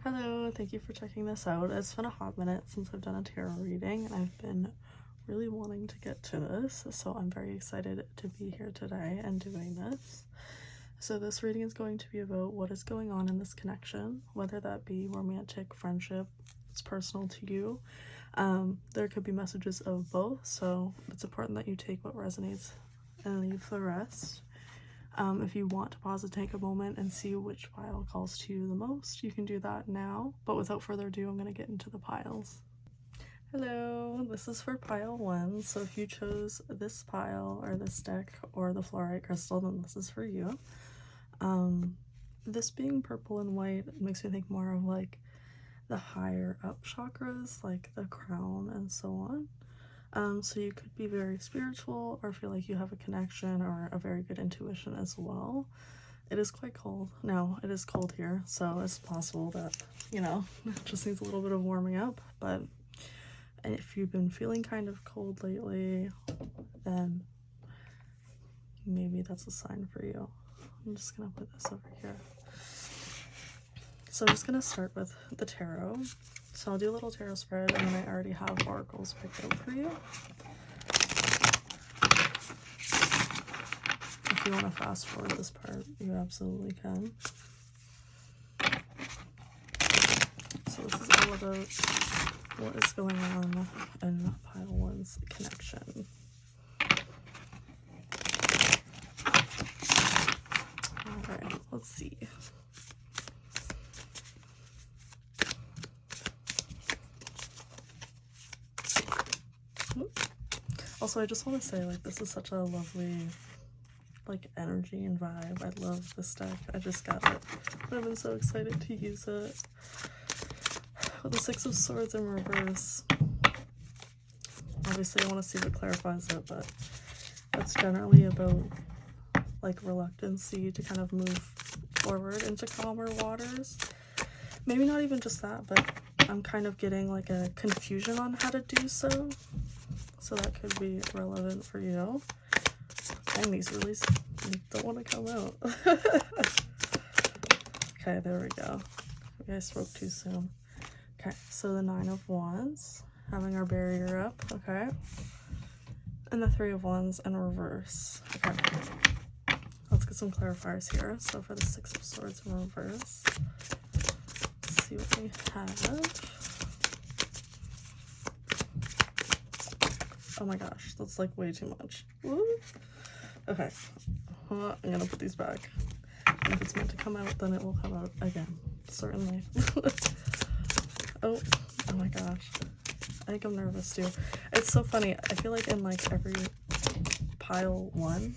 Hello, thank you for checking this out. It's been a hot minute since I've done a tarot reading, and I've been really wanting to get to this, so I'm very excited to be here today and doing this. So this reading is going to be about what is going on in this connection, whether that be romantic, friendship, it's personal to you. There could be messages of both, so it's important that you take what resonates and leave the rest. If you want to pause and take a moment and see which pile calls to you the most, you can do that now. But without further ado, I'm going to get into the piles. Hello, this is for pile 1. So if you chose this pile or this deck or the fluorite crystal, then this is for you. This being purple and white makes me think more of like the higher up chakras, like the crown and so on. So you could be very spiritual or feel like you have a connection or a very good intuition as well. It is quite cold. Now, it is cold here, so it's possible that, it just needs a little bit of warming up. But if you've been feeling kind of cold lately, then maybe that's a sign for you. I'm just gonna put this over here. So I'm just gonna start with the tarot. So I'll do a little tarot spread, and then I already have oracles picked out for you. If you want to fast forward this part, you absolutely can. So this is all about what is going on in pile 1's connection. Alright, let's see. Also, I just want to say, like, this is such a lovely, like, energy and vibe. I love this deck. I just got it. I've been so excited to use it. With the Six of Swords in reverse. Obviously, I want to see what clarifies it, but that's generally about, like, reluctancy to kind of move forward into calmer waters. Maybe not even just that, but I'm kind of getting, like, a confusion on how to do so. So that could be relevant for you. Dang, these really don't want to come out. Okay, there we go. Maybe I spoke too soon. Okay, so the 9 of Wands, having our barrier up, okay? And the 3 of Wands in reverse. Okay, let's get some clarifiers here. So for the 6 of Swords in reverse, let's see what we have. Oh my gosh, that's like way too much. Woo. Okay, I'm gonna put these back. And if it's meant to come out, then it will come out again. Certainly. oh my gosh. I think I'm nervous too. It's so funny. I feel like in like every pile 1,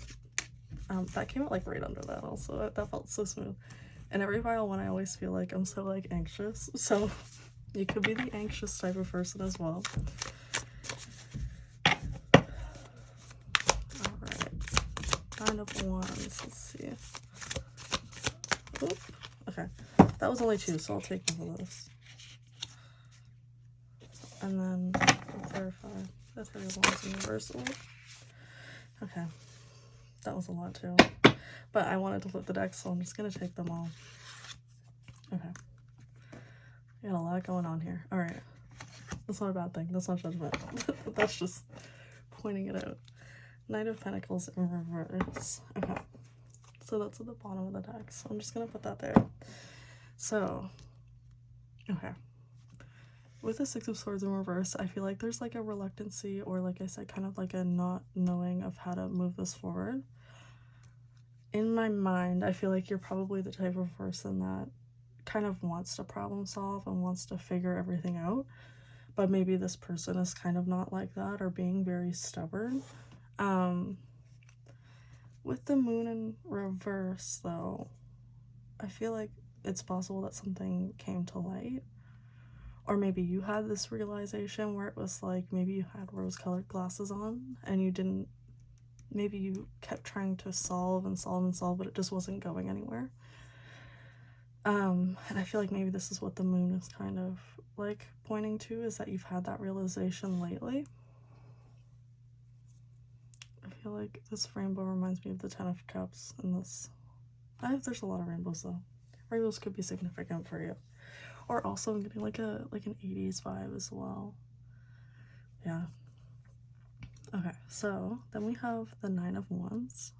that came out like right under that also. That felt so smooth. And every pile 1, I always feel like I'm so like anxious. So you could be the anxious type of person as well. Nine of Wands, let's see. Oop. Okay, that was only 2, so I'll take one of those. And then we'll clarify the 3 of Wands in reversal. Okay, that was a lot too. But I wanted to flip the deck, so I'm just gonna take them all. Okay. We got a lot going on here. Alright. That's not a bad thing. That's not judgment. That's just pointing it out. Knight of Pentacles in reverse. Okay, so that's at the bottom of the deck, so I'm just gonna put that there. So, okay, with the 6 of Swords in reverse, I feel like there's like a reluctancy, or like I said, kind of like a not knowing of how to move this forward. In my mind, I feel like you're probably the type of person that kind of wants to problem solve and wants to figure everything out, but maybe this person is kind of not like that, or being very stubborn. With the moon in reverse, though, I feel like it's possible that something came to light, or maybe you had this realization where it was like maybe you had rose-colored glasses on and you didn't, maybe you kept trying to solve and solve and solve, but it just wasn't going anywhere. And I feel like maybe this is what the moon is kind of like pointing to, is that you've had that realization lately. I feel like this rainbow reminds me of the 10 of Cups, and this, there's a lot of rainbows though. Rainbows could be significant for you. Or also I'm getting like an 80s vibe as well. Yeah. Okay, so then we have the Nine of Wands,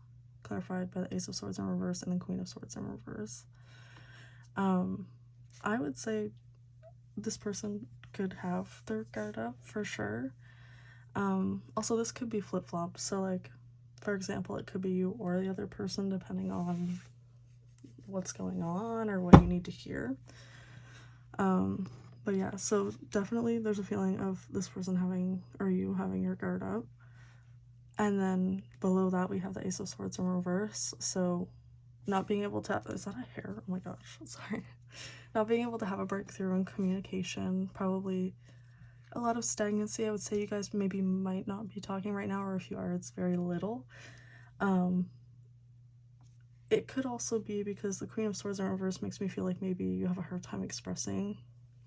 clarified by the Ace of Swords in reverse and the Queen of Swords in reverse. I would say this person could have their guard up for sure. Also this could be flip-flop, so like, for example, it could be you or the other person depending on what's going on or what you need to hear. But yeah, so definitely there's a feeling of this person having, or you having your guard up. And then below that we have the Ace of Swords in reverse, so not being able to, is that a hair? Oh my gosh, sorry. Not being able to have a breakthrough in communication, probably a lot of stagnancy. I would say you guys maybe might not be talking right now, or if you are, it's very little. It could also be because the Queen of Swords in reverse makes me feel like maybe you have a hard time expressing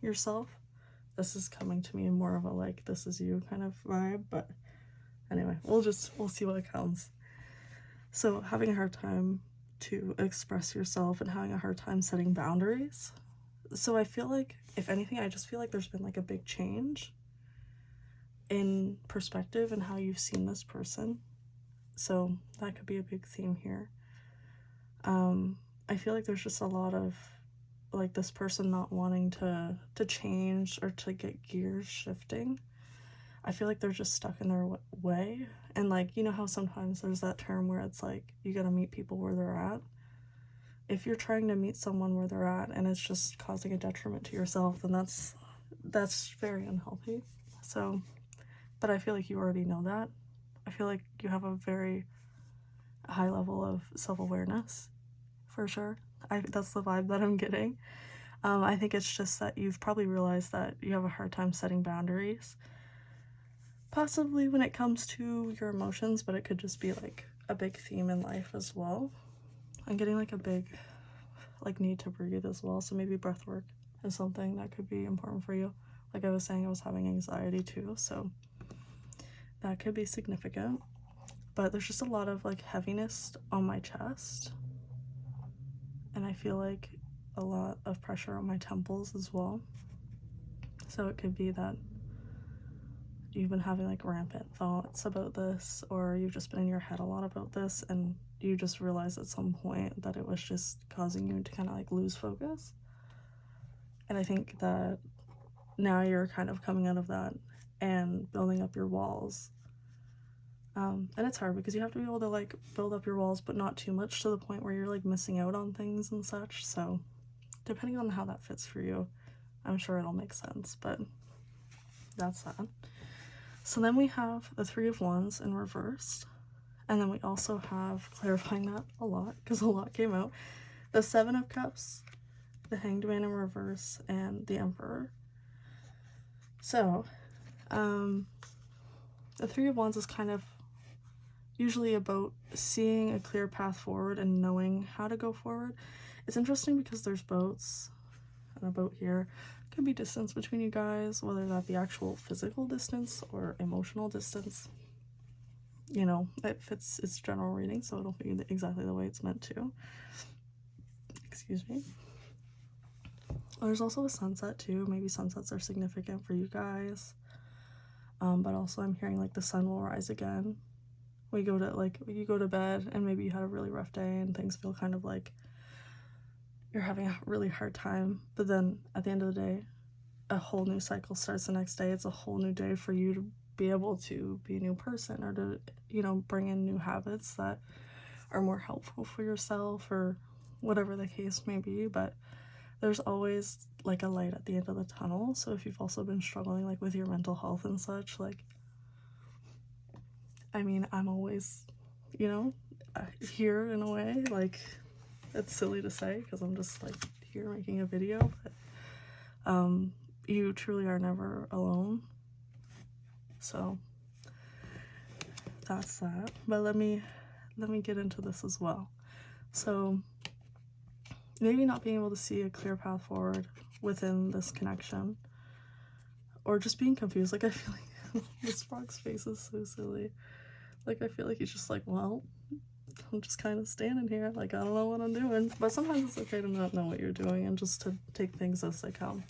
yourself. This is coming to me in more of a like, this is you kind of vibe, but anyway, we'll see what comes. So having a hard time to express yourself and having a hard time setting boundaries. So I feel like, if anything, I just feel like there's been like a big change in perspective and how you've seen this person. So that could be a big theme here. I feel like there's just a lot of like this person not wanting to change or to get gears shifting. I feel like they're just stuck in their way. And like, you know how sometimes there's that term where it's like, you gotta meet people where they're at. If you're trying to meet someone where they're at and it's just causing a detriment to yourself, then that's very unhealthy. So, but I feel like you already know that. I feel like you have a very high level of self-awareness, for sure. That's the vibe that I'm getting. I think it's just that you've probably realized that you have a hard time setting boundaries, possibly when it comes to your emotions, but it could just be like a big theme in life as well. I'm getting like a big like need to breathe as well, so maybe breath work is something that could be important for you. Like I was saying, I was having anxiety too, so that could be significant. But there's just a lot of like heaviness on my chest, and I feel like a lot of pressure on my temples as well. So it could be that you've been having like rampant thoughts about this, or you've just been in your head a lot about this, and you just realized at some point that it was just causing you to kind of like lose focus. And I think that now you're kind of coming out of that and building up your walls. And it's hard because you have to be able to like build up your walls, but not too much to the point where you're like missing out on things and such. So depending on how that fits for you, I'm sure it'll make sense, but that's that. So then we have the Three of Wands in reverse. And then we also have, clarifying that a lot because a lot came out, the Seven of Cups, the Hanged Man in reverse, and the Emperor. So, the Three of Wands is kind of usually about seeing a clear path forward and knowing how to go forward. It's interesting because there's boats and a boat here. Could be distance between you guys, whether that be actual physical distance or emotional distance. You know, it fits its general reading, so it'll be exactly the way it's meant to. Excuse me. There's also a sunset too. Maybe sunsets are significant for you guys. But also I'm hearing like the sun will rise again. You go to bed and maybe you had a really rough day and things feel kind of like you're having a really hard time. But then at the end of the day, a whole new cycle starts the next day. It's a whole new day for you to be able to be a new person, or to, you know, bring in new habits that are more helpful for yourself, or whatever the case may be. But there's always like a light at the end of the tunnel. So if you've also been struggling like with your mental health and such, like, I mean, I'm always, you know, here in a way. Like, it's silly to say because I'm just like here making a video, but you truly are never alone. So that's that. But let me get into this as well. So maybe not being able to see a clear path forward within this connection, or just being confused. Like, I feel like this frog's face is so silly. Like, I feel like he's just like, well, I'm just kind of standing here like I don't know what I'm doing. But sometimes it's okay to not know what you're doing and just to take things as they come.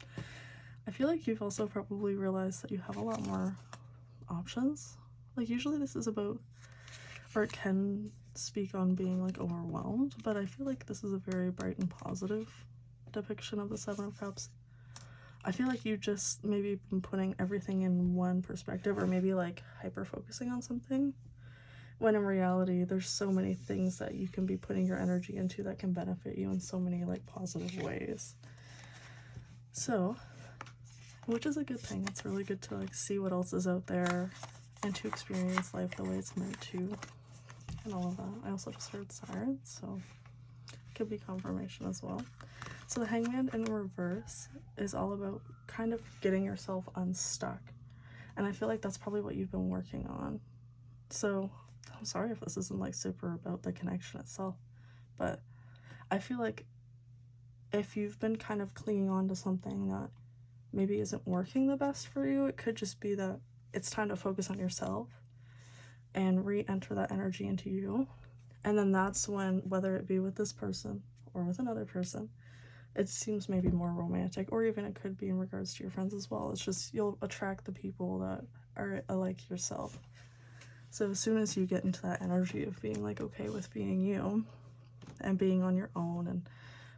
I feel like you've also probably realized that you have a lot more options. Like usually this is about, or it can speak on being like overwhelmed, but I feel like this is a very bright and positive depiction of the Seven of Cups. I feel like you just maybe been putting everything in one perspective, or maybe like hyper focusing on something, when in reality there's so many things that you can be putting your energy into that can benefit you in so many like positive ways. So, which is a good thing. It's really good to like see what else is out there and to experience life the way it's meant to and all of that. I also just heard sirens, so it could be confirmation as well. So the Hangman in reverse is all about kind of getting yourself unstuck, and I feel like that's probably what you've been working on. So I'm sorry if this isn't like super about the connection itself, but I feel like if you've been kind of clinging on to something that maybe isn't working the best for you, it could just be that it's time to focus on yourself and re-enter that energy into you. And then that's when, whether it be with this person or with another person, it seems maybe more romantic, or even it could be in regards to your friends as well. It's just you'll attract the people that are like yourself. So as soon as you get into that energy of being like okay with being you and being on your own and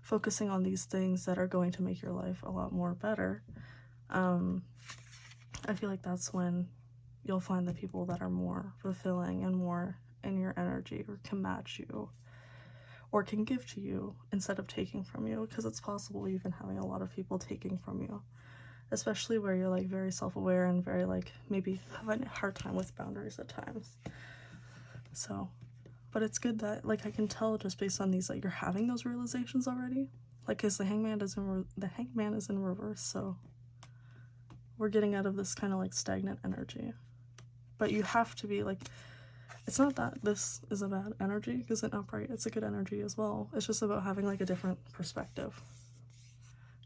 focusing on these things that are going to make your life a lot more better, I feel like that's when you'll find the people that are more fulfilling and more in your energy, or can match you, or can give to you instead of taking from you, because it's possible you've been having a lot of people taking from you, especially where you're like very self-aware and very like maybe have a hard time with boundaries at times. So, but it's good that like I can tell just based on these that you're having those realizations already, like because the Hangman is in reverse, so we're getting out of this kind of like stagnant energy. But you have to be like, it's not that this is a bad energy, because in upright it's a good energy as well. It's just about having like a different perspective,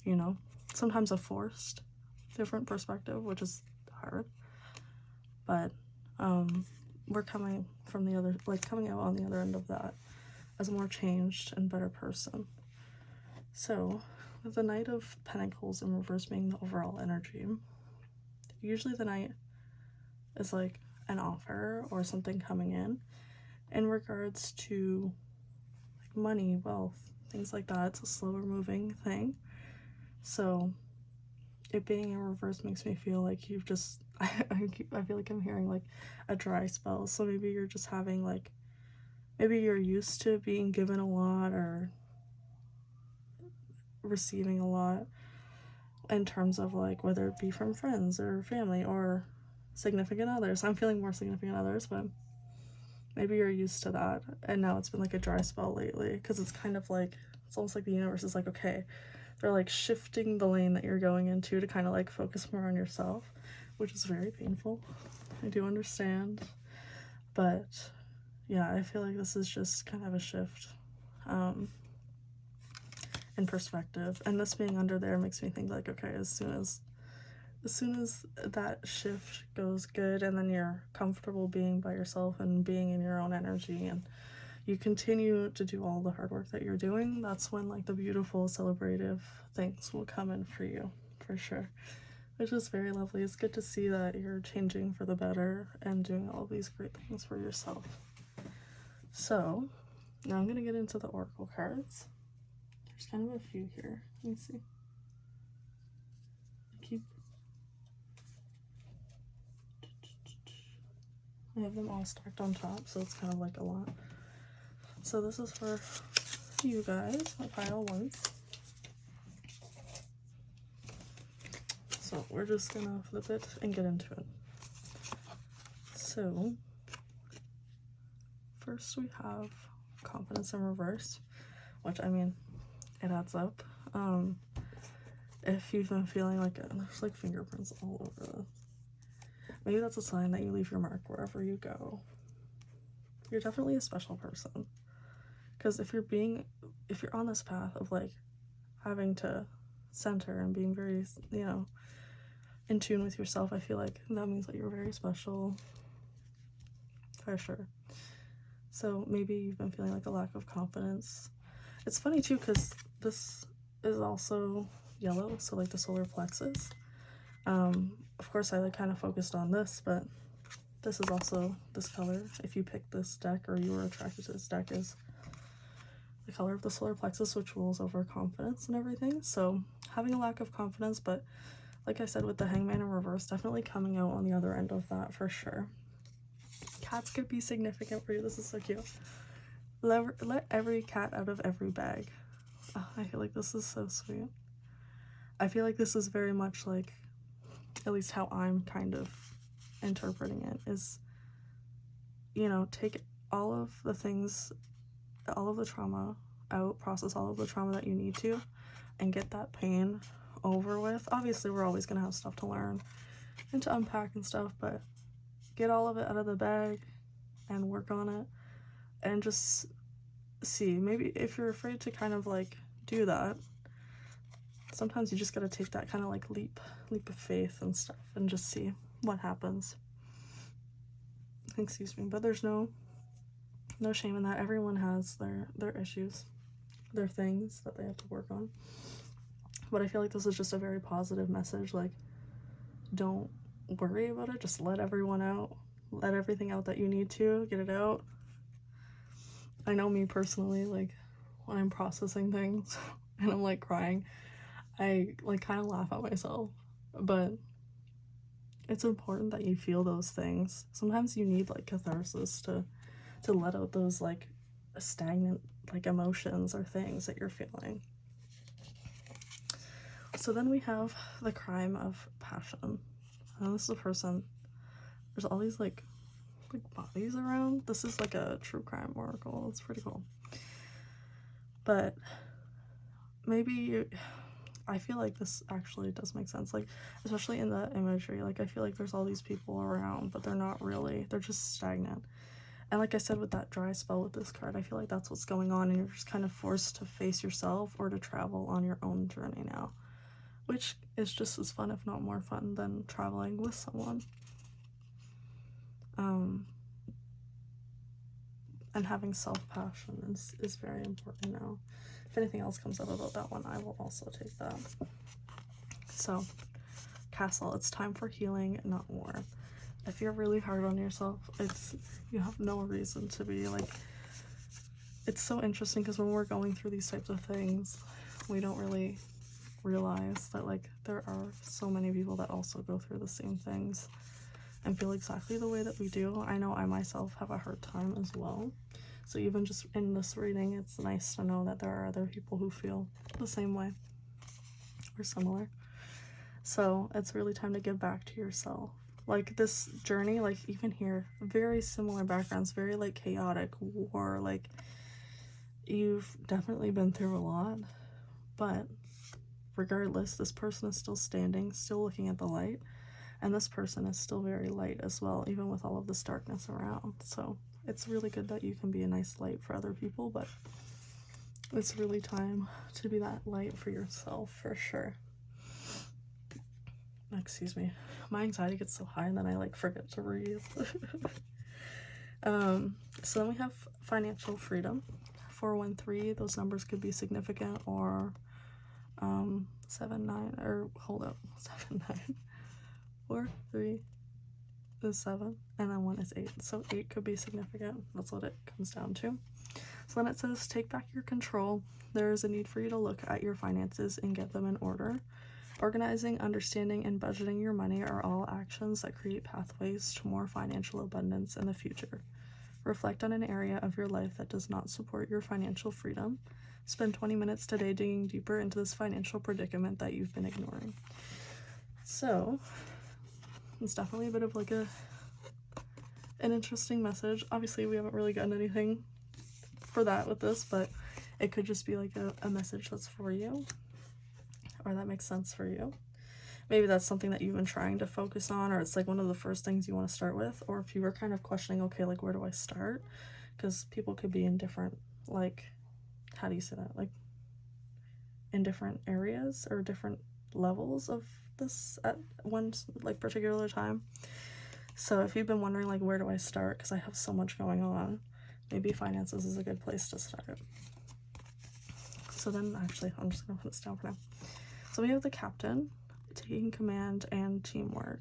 you know, sometimes a forced different perspective, which is hard, but we're coming from the other, like coming out on the other end of that as a more changed and better person. So with the Knight of Pentacles in reverse being the overall energy, usually the Knight is like an offer or something coming in regards to like money, wealth, things like that. It's a slower moving thing, so it being in reverse makes me feel like you've just I feel like I'm hearing like a dry spell. So maybe you're just having like, maybe you're used to being given a lot or receiving a lot in terms of like whether it be from friends or family or significant others. I'm feeling more significant others, but maybe you're used to that, and now it's been like a dry spell lately, because it's kind of like, it's almost like the universe is like, okay, they're like shifting the lane that you're going into to kind of like focus more on yourself, which is very painful. I do understand, but yeah, I feel like this is just kind of a shift in perspective, and this being under there makes me think like, okay, as soon as that shift goes good, and then you're comfortable being by yourself and being in your own energy, and you continue to do all the hard work that you're doing, that's when like the beautiful celebrative things will come in for you, for sure, which is very lovely. It's good to see that you're changing for the better and doing all these great things for yourself. So now I'm gonna get into the oracle cards. There's kind of a few here. Let me see. I have them all stacked on top, so it's kind of like a lot. So this is for you guys, my pile ones. So we're just gonna flip it and get into it. So first we have confidence in reverse, which, I mean, it adds up. If you've been feeling like there's like fingerprints all over this, maybe that's a sign that you leave your mark wherever you go. You're definitely a special person, because if you're on this path of like having to center and being very, you know, in tune with yourself, I feel like that means that you're very special, for sure. So maybe you've been feeling like a lack of confidence. It's funny too, because this is also yellow, so like the solar plexus. Of course I like kind of focused on this, but this is also this color. If you pick this deck or you were attracted to this deck, is the color of the solar plexus, which rules over confidence and everything. So having a lack of confidence, but like I said with the Hangman in reverse, definitely coming out on the other end of that for sure. Cats could be significant for you. This is so cute. Let every cat out of every bag. Oh, I feel like this is so sweet. I feel like this is very much like, at least how I'm kind of interpreting it, is, you know, take all of the things, all of the trauma out, process all of the trauma that you need to, and get that pain over with. Obviously, we're always going to have stuff to learn and to unpack and stuff, but get all of it out of the bag and work on it, and just see. Maybe if you're afraid to kind of like do that, sometimes you just got to take that kind of like leap of faith and stuff and just see what happens. Excuse me, but there's no shame in that. Everyone has their issues, their things that they have to work on. But I feel like this is just a very positive message. Like, don't worry about it, just let everyone out, let everything out that you need to, get it out. I know me personally, like when I'm processing things and I'm like crying, I like kind of laugh at myself, but it's important that you feel those things. Sometimes you need like catharsis to let out those like stagnant like emotions or things that you're feeling. So then we have the crime of passion. And this is a person, there's all these like bodies around. This is like a true crime oracle. It's pretty cool. But maybe I feel like this actually does make sense, like especially in the imagery. Like I feel like there's all these people around, but they're not really, they're just stagnant. And like I said with that dry spell with this card, I feel like that's what's going on, and you're just kind of forced to face yourself or to travel on your own journey now, which is just as fun, if not more fun, than traveling with someone. And having self-passion is very important now. If anything else comes up about that one, I will also take that. So, Castle, it's time for healing, not war. If you're really hard on yourself, you have no reason to be. Like, it's so interesting because when we're going through these types of things, we don't really realize that like there are so many people that also go through the same things and feel exactly the way that we do. I know I myself have a hard time as well. So even just in this reading, it's nice to know that there are other people who feel the same way or similar. So it's really time to give back to yourself. Like this journey, like even here, very similar backgrounds, very like chaotic, war, like you've definitely been through a lot, but regardless, this person is still standing, still looking at the light, and this person is still very light as well, even with all of this darkness around. So it's really good that you can be a nice light for other people, but it's really time to be that light for yourself for sure. Excuse me, my anxiety gets so high and then I like forget to breathe. So then we have financial freedom. 413, those numbers could be significant, or 7 9, or hold up, 7 9, 4 3 is 7, and then 1 is 8, so 8 could be significant. That's what it comes down to. So then it says, take back your control. There is a need for you to look at your finances and get them in order. Organizing, understanding, and budgeting your money are all actions that create pathways to more financial abundance in the future. Reflect on an area of your life that does not support your financial freedom. Spend 20 minutes today digging deeper into this financial predicament that you've been ignoring. So, it's definitely a bit of like an interesting message. Obviously, we haven't really gotten anything for that with this, but it could just be like a message that's for you, or that makes sense for you. Maybe that's something that you've been trying to focus on, or it's like one of the first things you want to start with, or if you were kind of questioning, okay, like where do I start? Because people could be in different, like, how do you say that? Like in different areas or different levels of this at one like particular time. So if you've been wondering like where do I start, because I have so much going on, maybe finances is a good place to start. So then, actually, I'm just going to put this down for now. So we have the captain, taking command and teamwork.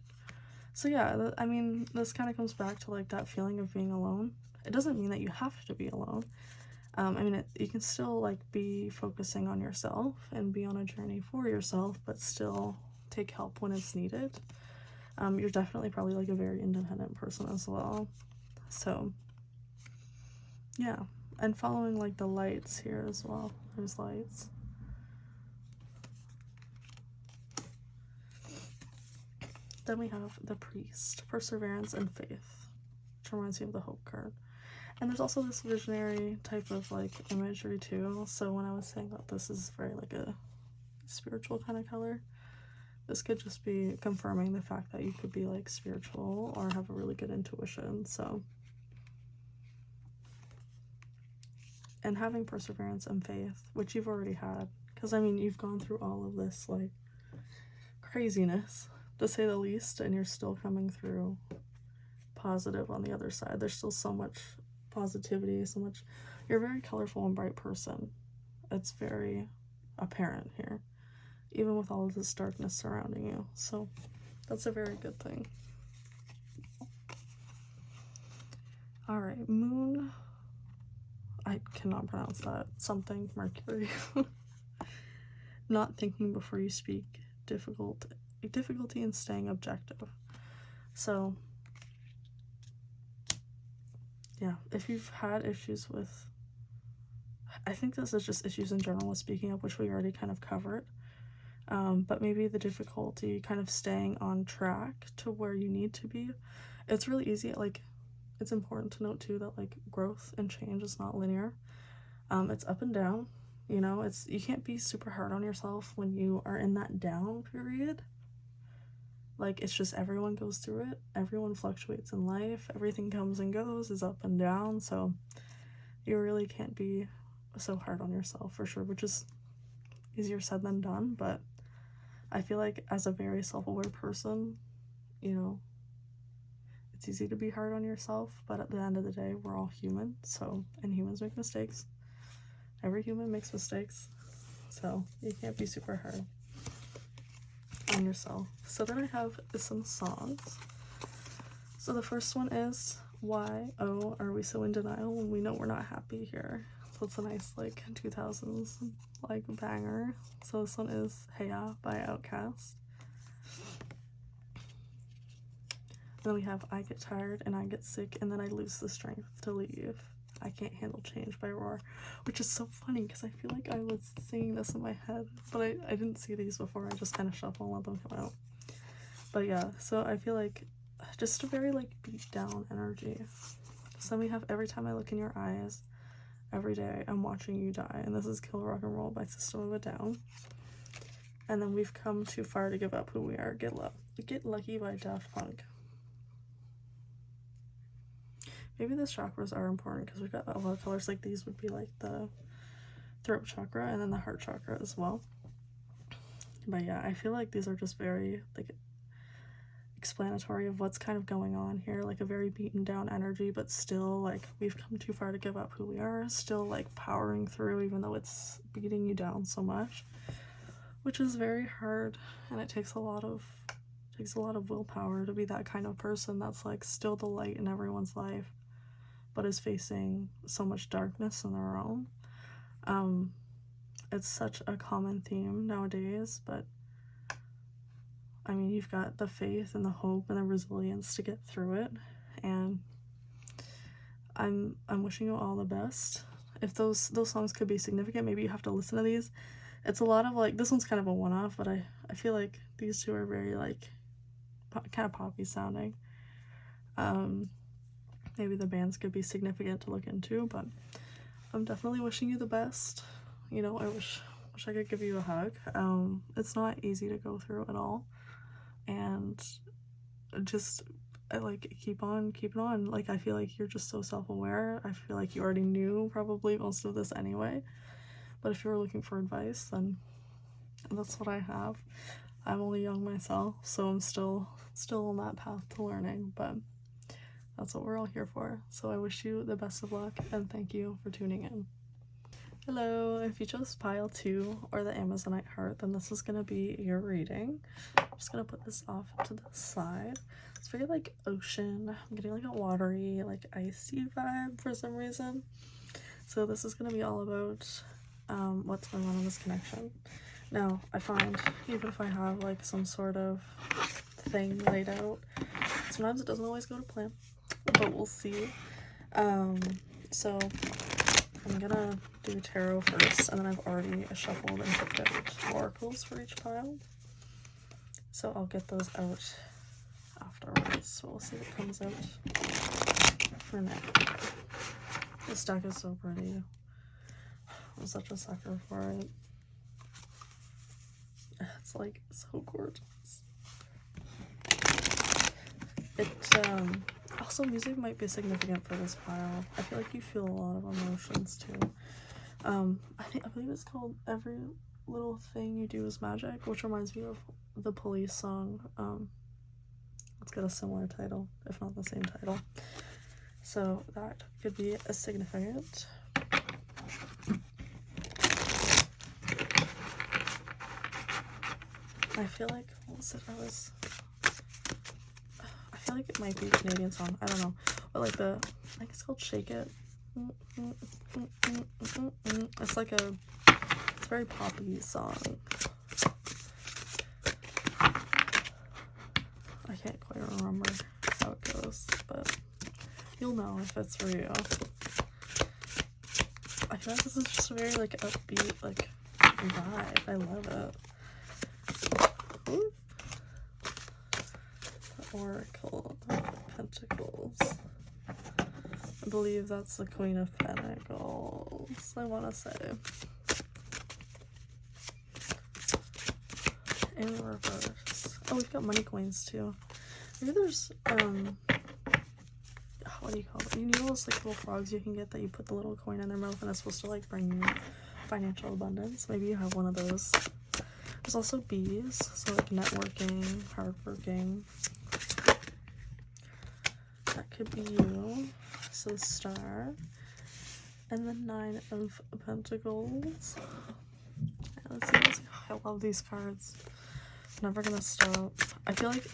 So yeah, I mean, this kind of comes back to like that feeling of being alone. It doesn't mean that you have to be alone. I mean, you can still like be focusing on yourself and be on a journey for yourself, but still take help when it's needed. You're definitely probably like a very independent person as well. So yeah, and following like the lights here as well. There's lights. Then we have the priest, perseverance and faith, which reminds me of the hope card. And there's also this visionary type of like imagery too. So when I was saying that this is very like a spiritual kind of color, this could just be confirming the fact that you could be like spiritual or have a really good intuition. So, and having perseverance and faith, which you've already had, because I mean, you've gone through all of this like craziness, to say the least, and you're still coming through positive on the other side. There's still so much positivity, so much. You're a very colorful and bright person. It's very apparent here, even with all of this darkness surrounding you. So that's a very good thing. All right, moon. I cannot pronounce that. Something Mercury. Not thinking before you speak. Difficulty in staying objective. So yeah, if you've had issues with, I think this is just issues in general with speaking up, which we already kind of covered. But maybe the difficulty kind of staying on track to where you need to be. It's really easy. Like, it's important to note too that like growth and change is not linear. It's up and down. You know, you can't be super hard on yourself when you are in that down period. Like, it's just everyone goes through it. Everyone fluctuates in life. Everything comes and goes, is up and down. So you really can't be so hard on yourself for sure, which is easier said than done. But I feel like as a very self-aware person, you know, it's easy to be hard on yourself. But at the end of the day, we're all human. So, and humans make mistakes. Every human makes mistakes. So you can't be super hard on yourself. So then I have some songs. So the first one is Why Oh Are We So in Denial When We Know We're Not Happy Here. So it's a nice like 2000s like banger. So this one is Hey Ya by Outkast. Then we have I Get Tired and I Get Sick and Then I Lose the Strength to Leave. I Can't Handle Change by Roar, which is so funny because I feel like I was singing this in my head, but I didn't see these before. I just kind of shuffle and let them come out. But yeah, so I feel like just a very like beat down energy. So then we have Every Time I Look in Your Eyes, Every Day I'm Watching You Die, and this is Kill Rock and Roll by System of a Down. And then We've Come Too Far to Give Up Who We Are, Get Lucky by Daft Punk. Maybe the chakras are important because we've got a lot of colors. Like these would be like the throat chakra and then the heart chakra as well. But yeah, I feel like these are just very like explanatory of what's kind of going on here. Like a very beaten down energy, but still like we've come too far to give up who we are. Still like powering through even though it's beating you down so much, which is very hard, and it takes a lot of willpower to be that kind of person that's like still the light in everyone's life but is facing so much darkness in their own. It's such a common theme nowadays, but I mean, you've got the faith and the hope and the resilience to get through it, and I'm wishing you all the best. If those songs could be significant, maybe you have to listen to these. It's a lot of like, this one's kind of a one-off, but I feel like these two are very like kind of poppy sounding. Maybe the bands could be significant to look into, but I'm definitely wishing you the best. You know, I wish I could give you a hug. It's not easy to go through at all, and just like keep on keeping on. Like I feel like you're just so self-aware. I feel like you already knew probably most of this anyway, but if you were looking for advice, then that's what I have. I'm only young myself, so I'm still on that path to learning, but That's what we're all here for. So I wish you the best of luck and thank you for tuning in. Hello, if you chose pile 2 or the Amazonite heart, then this is going to be your reading. I'm just going to put this off to the side. It's very like ocean. I'm getting like a watery, like icy vibe for some reason. So this is going to be all about what's going on in this connection. Now, I find even if I have like some sort of thing laid out, sometimes it doesn't always go to plan, but we'll see. So I'm gonna do tarot first, and then I've already shuffled and picked out oracles for each pile. So I'll get those out afterwards. So we'll see what comes out for now. This deck is so pretty. I'm such a sucker for it. It's like so gorgeous. It also, music might be significant for this pile. I feel like you feel a lot of emotions too. I believe it's called Every Little Thing You Do Is Magic, which reminds me of the Police song. It's got a similar title, if not the same title. So that could be a significant. I feel like, what was it? I feel like it might be a Canadian song. I don't know. But like I think it's called Shake It. It's like it's a very poppy song. I can't quite remember how it goes, but you'll know if it's for you. I feel like this is just a very like upbeat like vibe. I love it. Ooh. The Oracle of Pentacles. I believe that's the Queen of Pentacles, I want to say. In reverse. Oh, we've got money coins too. Maybe there's, what do you call it? You know those like little frogs you can get that you put the little coin in their mouth and it's supposed to like bring you financial abundance? Maybe you have one of those. There's also bees, so like networking, hardworking. That could be you. So the Star. And the 9 of Pentacles. Let's see. I love these cards. Never gonna stop. I feel like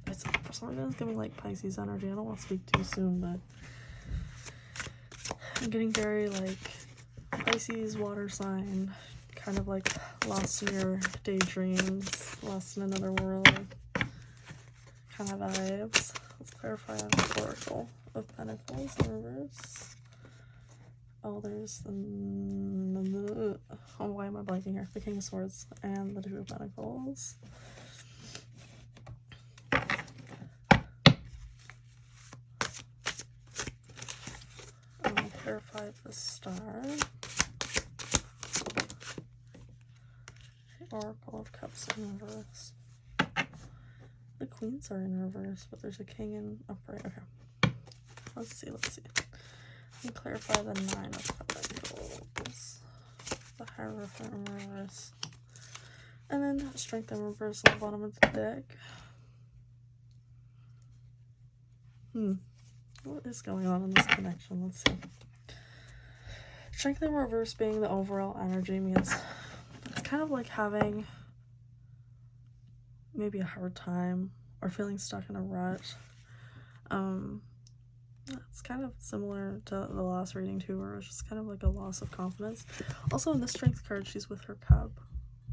it's for some reason it's giving like Pisces energy. I don't want to speak too soon, but I'm getting very like Pisces water sign, kind of like lost in your daydreams, lost in another world kind of vibes. Let's clarify on the Oracle of Pentacles in reverse. Oh, there's the oh, why am I blanking here? The King of Swords and the 2 of Pentacles. I'm gonna clarify the Star. The Oracle of Cups in reverse. The Queens are in reverse, but there's a King in upright. Okay. Let's see. And clarify the 9 of Pentacles. The Hierophant in reverse. And then Strength in reverse on the bottom of the deck. What is going on in this connection? Let's see. Strength in reverse being the overall energy means it's kind of like having maybe a hard time or feeling stuck in a rut. It's kind of similar to the last reading too, where it's just kind of like a loss of confidence. Also in the Strength card, she's with her cub.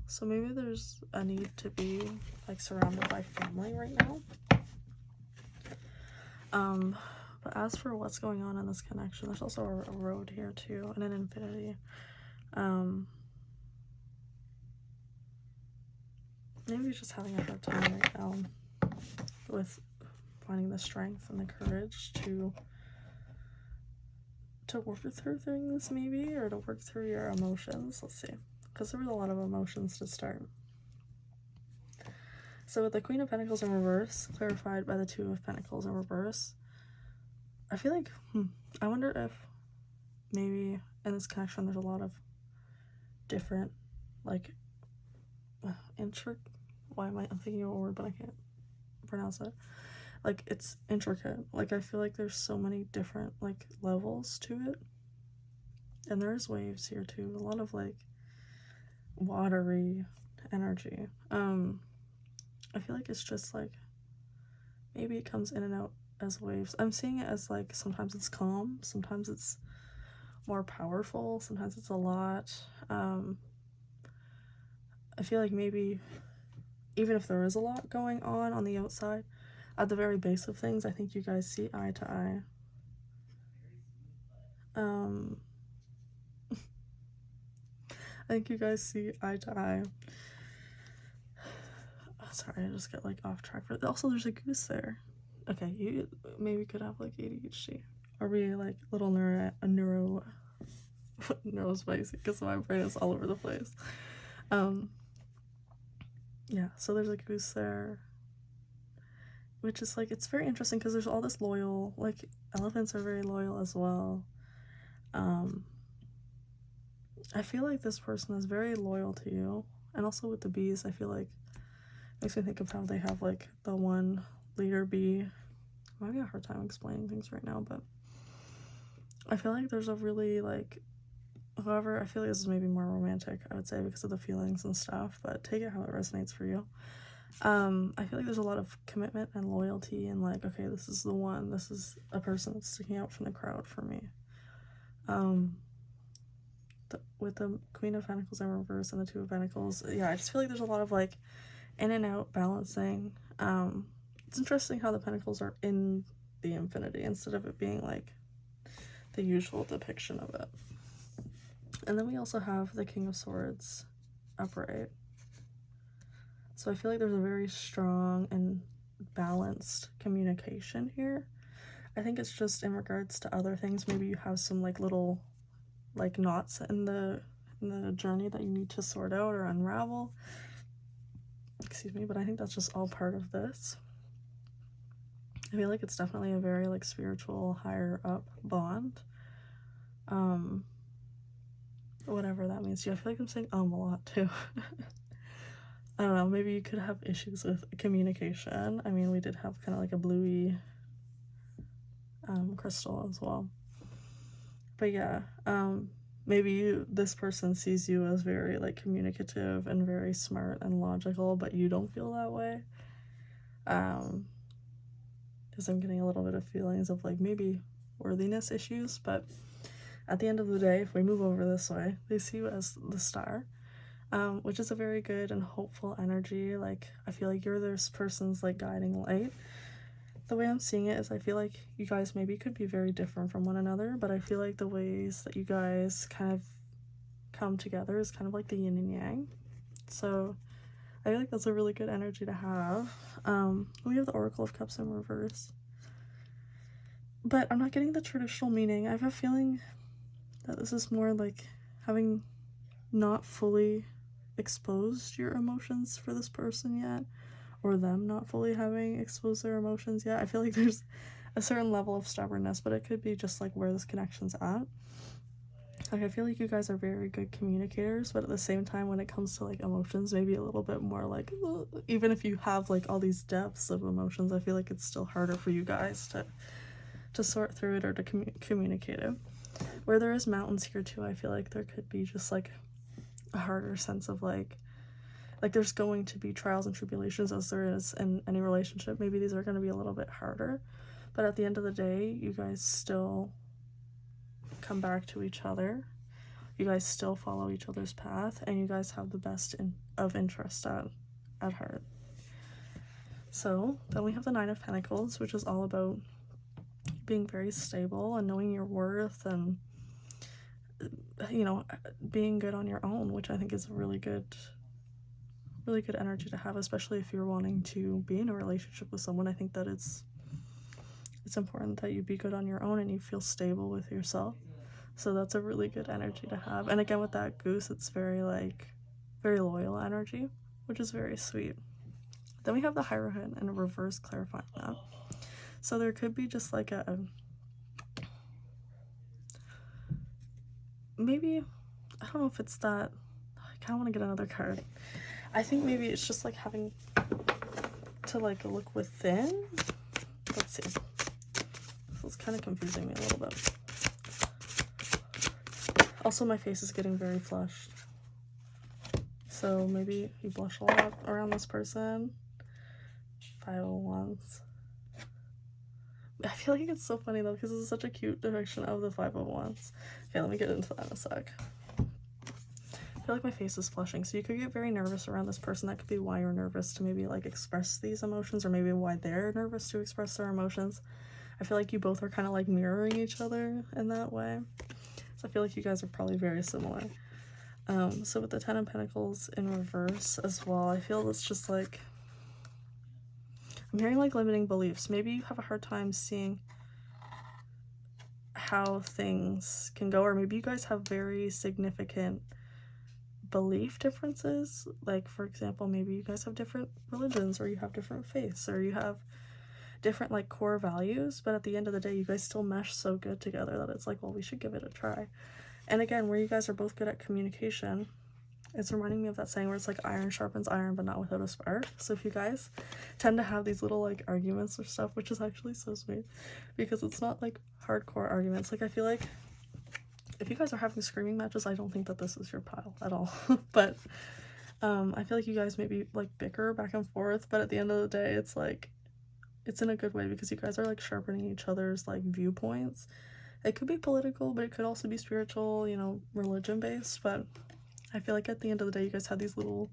So maybe there's a need to be like surrounded by family right now. But as for what's going on in this connection, there's also a road here too, and an infinity. Maybe you're just having a hard time right now with finding the strength and the courage to work through things, maybe, or to work through your emotions. Let's see, because there was a lot of emotions to start. So with the Queen of Pentacles in reverse, clarified by the 2 of Pentacles in reverse, I feel like, I wonder if maybe in this connection there's a lot of different, like, why am I'm thinking of a word, but I can't pronounce it. like, it's intricate. Like, I feel like there's so many different, like, levels to it. And there's waves here too. A lot of, like, watery energy. I feel like it's just, like, maybe it comes in and out as waves. I'm seeing it as, like, sometimes it's calm, sometimes it's more powerful, sometimes it's a lot. I feel like maybe even if there is a lot going on the outside, at the very base of things, I think you guys see eye to eye. I think you guys see eye to eye. Oh, sorry, I just get, like, off track. Also, there's a goose there. Okay, you maybe could have, like, ADHD. Or be, like, a little neuro spicy, because my brain is all over the place. Yeah, so there's a goose there, which is, like, it's very interesting because there's all this loyal, like, elephants are very loyal as well. I feel like this person is very loyal to you. And also with the bees, I feel like makes me think of how they have, like, the one leader bee. I'm having a hard time explaining things right now, but I feel like there's a really, like, however, I feel like this is maybe more romantic, I would say, because of the feelings and stuff, but take it how it resonates for you. I feel like there's a lot of commitment and loyalty and, like, okay, this is the one, this is a person that's sticking out from the crowd for me. With the Queen of Pentacles in reverse and the Two of Pentacles, yeah, I just feel like there's a lot of, like, in and out balancing. It's interesting how the Pentacles are in the infinity instead of it being, like, the usual depiction of it. And then we also have the King of Swords upright. So I feel like there's a very strong and balanced communication here. I think it's just in regards to other things. Maybe you have some, like, little, like, knots in the journey that you need to sort out or unravel. Excuse me, but I think that's just all part of this. I feel like it's definitely a very, like, spiritual, higher up bond. Whatever that means to you. I feel like I'm saying a lot too. I don't know, maybe you could have issues with communication. I mean, we did have kind of like a bluey crystal as well. But yeah, maybe this person sees you as very, like, communicative and very smart and logical, but you don't feel that way. Because I'm getting a little bit of feelings of, like, maybe worthiness issues, but at the end of the day, if we move over this way, they see you as the star, which is a very good and hopeful energy. Like, I feel like you're this person's, like, guiding light. The way I'm seeing it is I feel like you guys maybe could be very different from one another, but I feel like the ways that you guys kind of come together is kind of like the yin and yang. So I feel like that's a really good energy to have. We have the Oracle of Cups in reverse, but I'm not getting the traditional meaning. I have a feeling that this is more like having not fully exposed your emotions for this person yet, or them not fully having exposed their emotions yet. I feel like there's a certain level of stubbornness, but it could be just, like, where this connection's at. Like, I feel like you guys are very good communicators, but at the same time, when it comes to, like, emotions, maybe a little bit more, like, even if you have, like, all these depths of emotions, I feel like it's still harder for you guys to sort through it or to communicate it. Where there is mountains here too, I feel like there could be just, like, a harder sense of, like there's going to be trials and tribulations, as there is in any relationship. Maybe these are going to be a little bit harder, but at the end of the day, you guys still come back to each other. You guys still follow each other's path, and you guys have the best of interest at heart. So then we have the Nine of Pentacles, which is all about being very stable and knowing your worth and, you know, being good on your own, which I think is a really good energy to have, especially if you're wanting to be in a relationship with someone. I think that it's important that you be good on your own and you feel stable with yourself. So that's a really good energy to have. And again, with that goose, it's very, like, very loyal energy, which is very sweet. Then we have the Hierophant in a reverse, clarifying that. So there could be just, like, maybe, I don't know if it's that, I kind of want to get another card. I think maybe it's just, like, having to, like, look within let's see. This is kind of confusing me a little bit. Also, my face is getting very flushed. So maybe you blush a lot around this person. 501s. I feel like it's so funny though, because this is such a cute depiction of the 501s. Okay, let me get into that in a sec. I feel like my face is flushing, so you could get very nervous around this person. That could be why you're nervous to maybe like express these emotions, or maybe why they're nervous to express their emotions. I feel like you both are kind of like mirroring each other in that way. So I feel like you guys are probably very similar. So with the 10 of Pentacles in reverse as well, I feel it's just like, I'm hearing like limiting beliefs. Maybe you have a hard time seeing how things can go, or maybe you guys have very significant belief differences. Like, for example, maybe you guys have different religions, or you have different faiths, or you have different like core values, but at the end of the day you guys still mesh so good together that it's like, well, we should give it a try. And again, where you guys are both good at communication, it's reminding me of that saying where it's like iron sharpens iron but not without a spark. So if you guys tend to have these little like arguments or stuff, which is actually so sweet because it's not like hardcore arguments, like I feel like if you guys are having screaming matches, I don't think that this is your pile at all. But I feel like you guys maybe like bicker back and forth, but at the end of the day it's like, it's in a good way because you guys are like sharpening each other's like viewpoints. It could be political, but it could also be spiritual, you know, religion based. But I feel like at the end of the day you guys have these little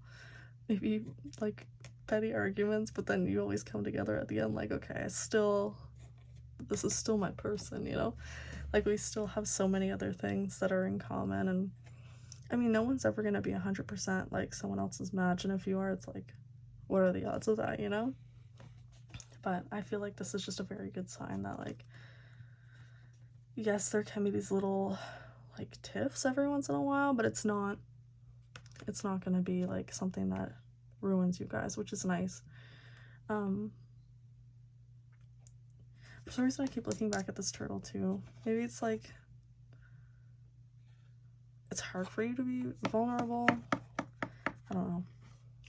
maybe like petty arguments, but then you always come together at the end like, okay, this is still my person, you know? Like we still have so many other things that are in common. And I mean, no one's ever gonna be 100% like someone else's match, and if you are, it's like, what are the odds of that, you know? But I feel like this is just a very good sign that like, yes, there can be these little like tiffs every once in a while, but it's not gonna be like something that ruins you guys, which is nice. For some reason I keep looking back at this turtle too. Maybe it's like it's hard for you to be vulnerable. I don't know.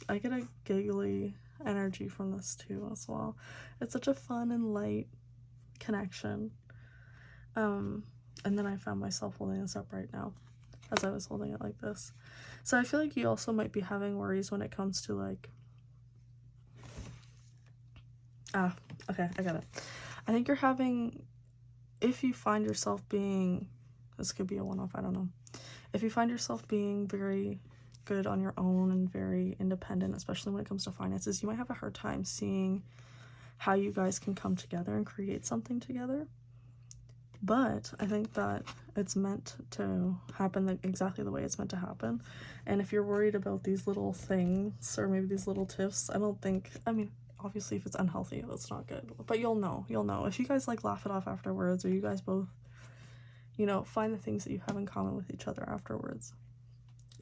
I get a giggly energy from this too as well. It's such a fun and light connection. And then I found myself holding this up right now as I was holding it like this. So I feel like you also might be having worries when it comes to like, okay, I got it. I think you're having, if you find yourself being, this could be a one-off, I don't know. If you find yourself being very good on your own and very independent, especially when it comes to finances, you might have a hard time seeing how you guys can come together and create something together. But I think that it's meant to happen exactly the way it's meant to happen. And if you're worried about these little things or maybe these little tiffs, I don't think, I mean, obviously if it's unhealthy, that's not good. But you'll know. If you guys like laugh it off afterwards, or you guys both, you know, find the things that you have in common with each other afterwards.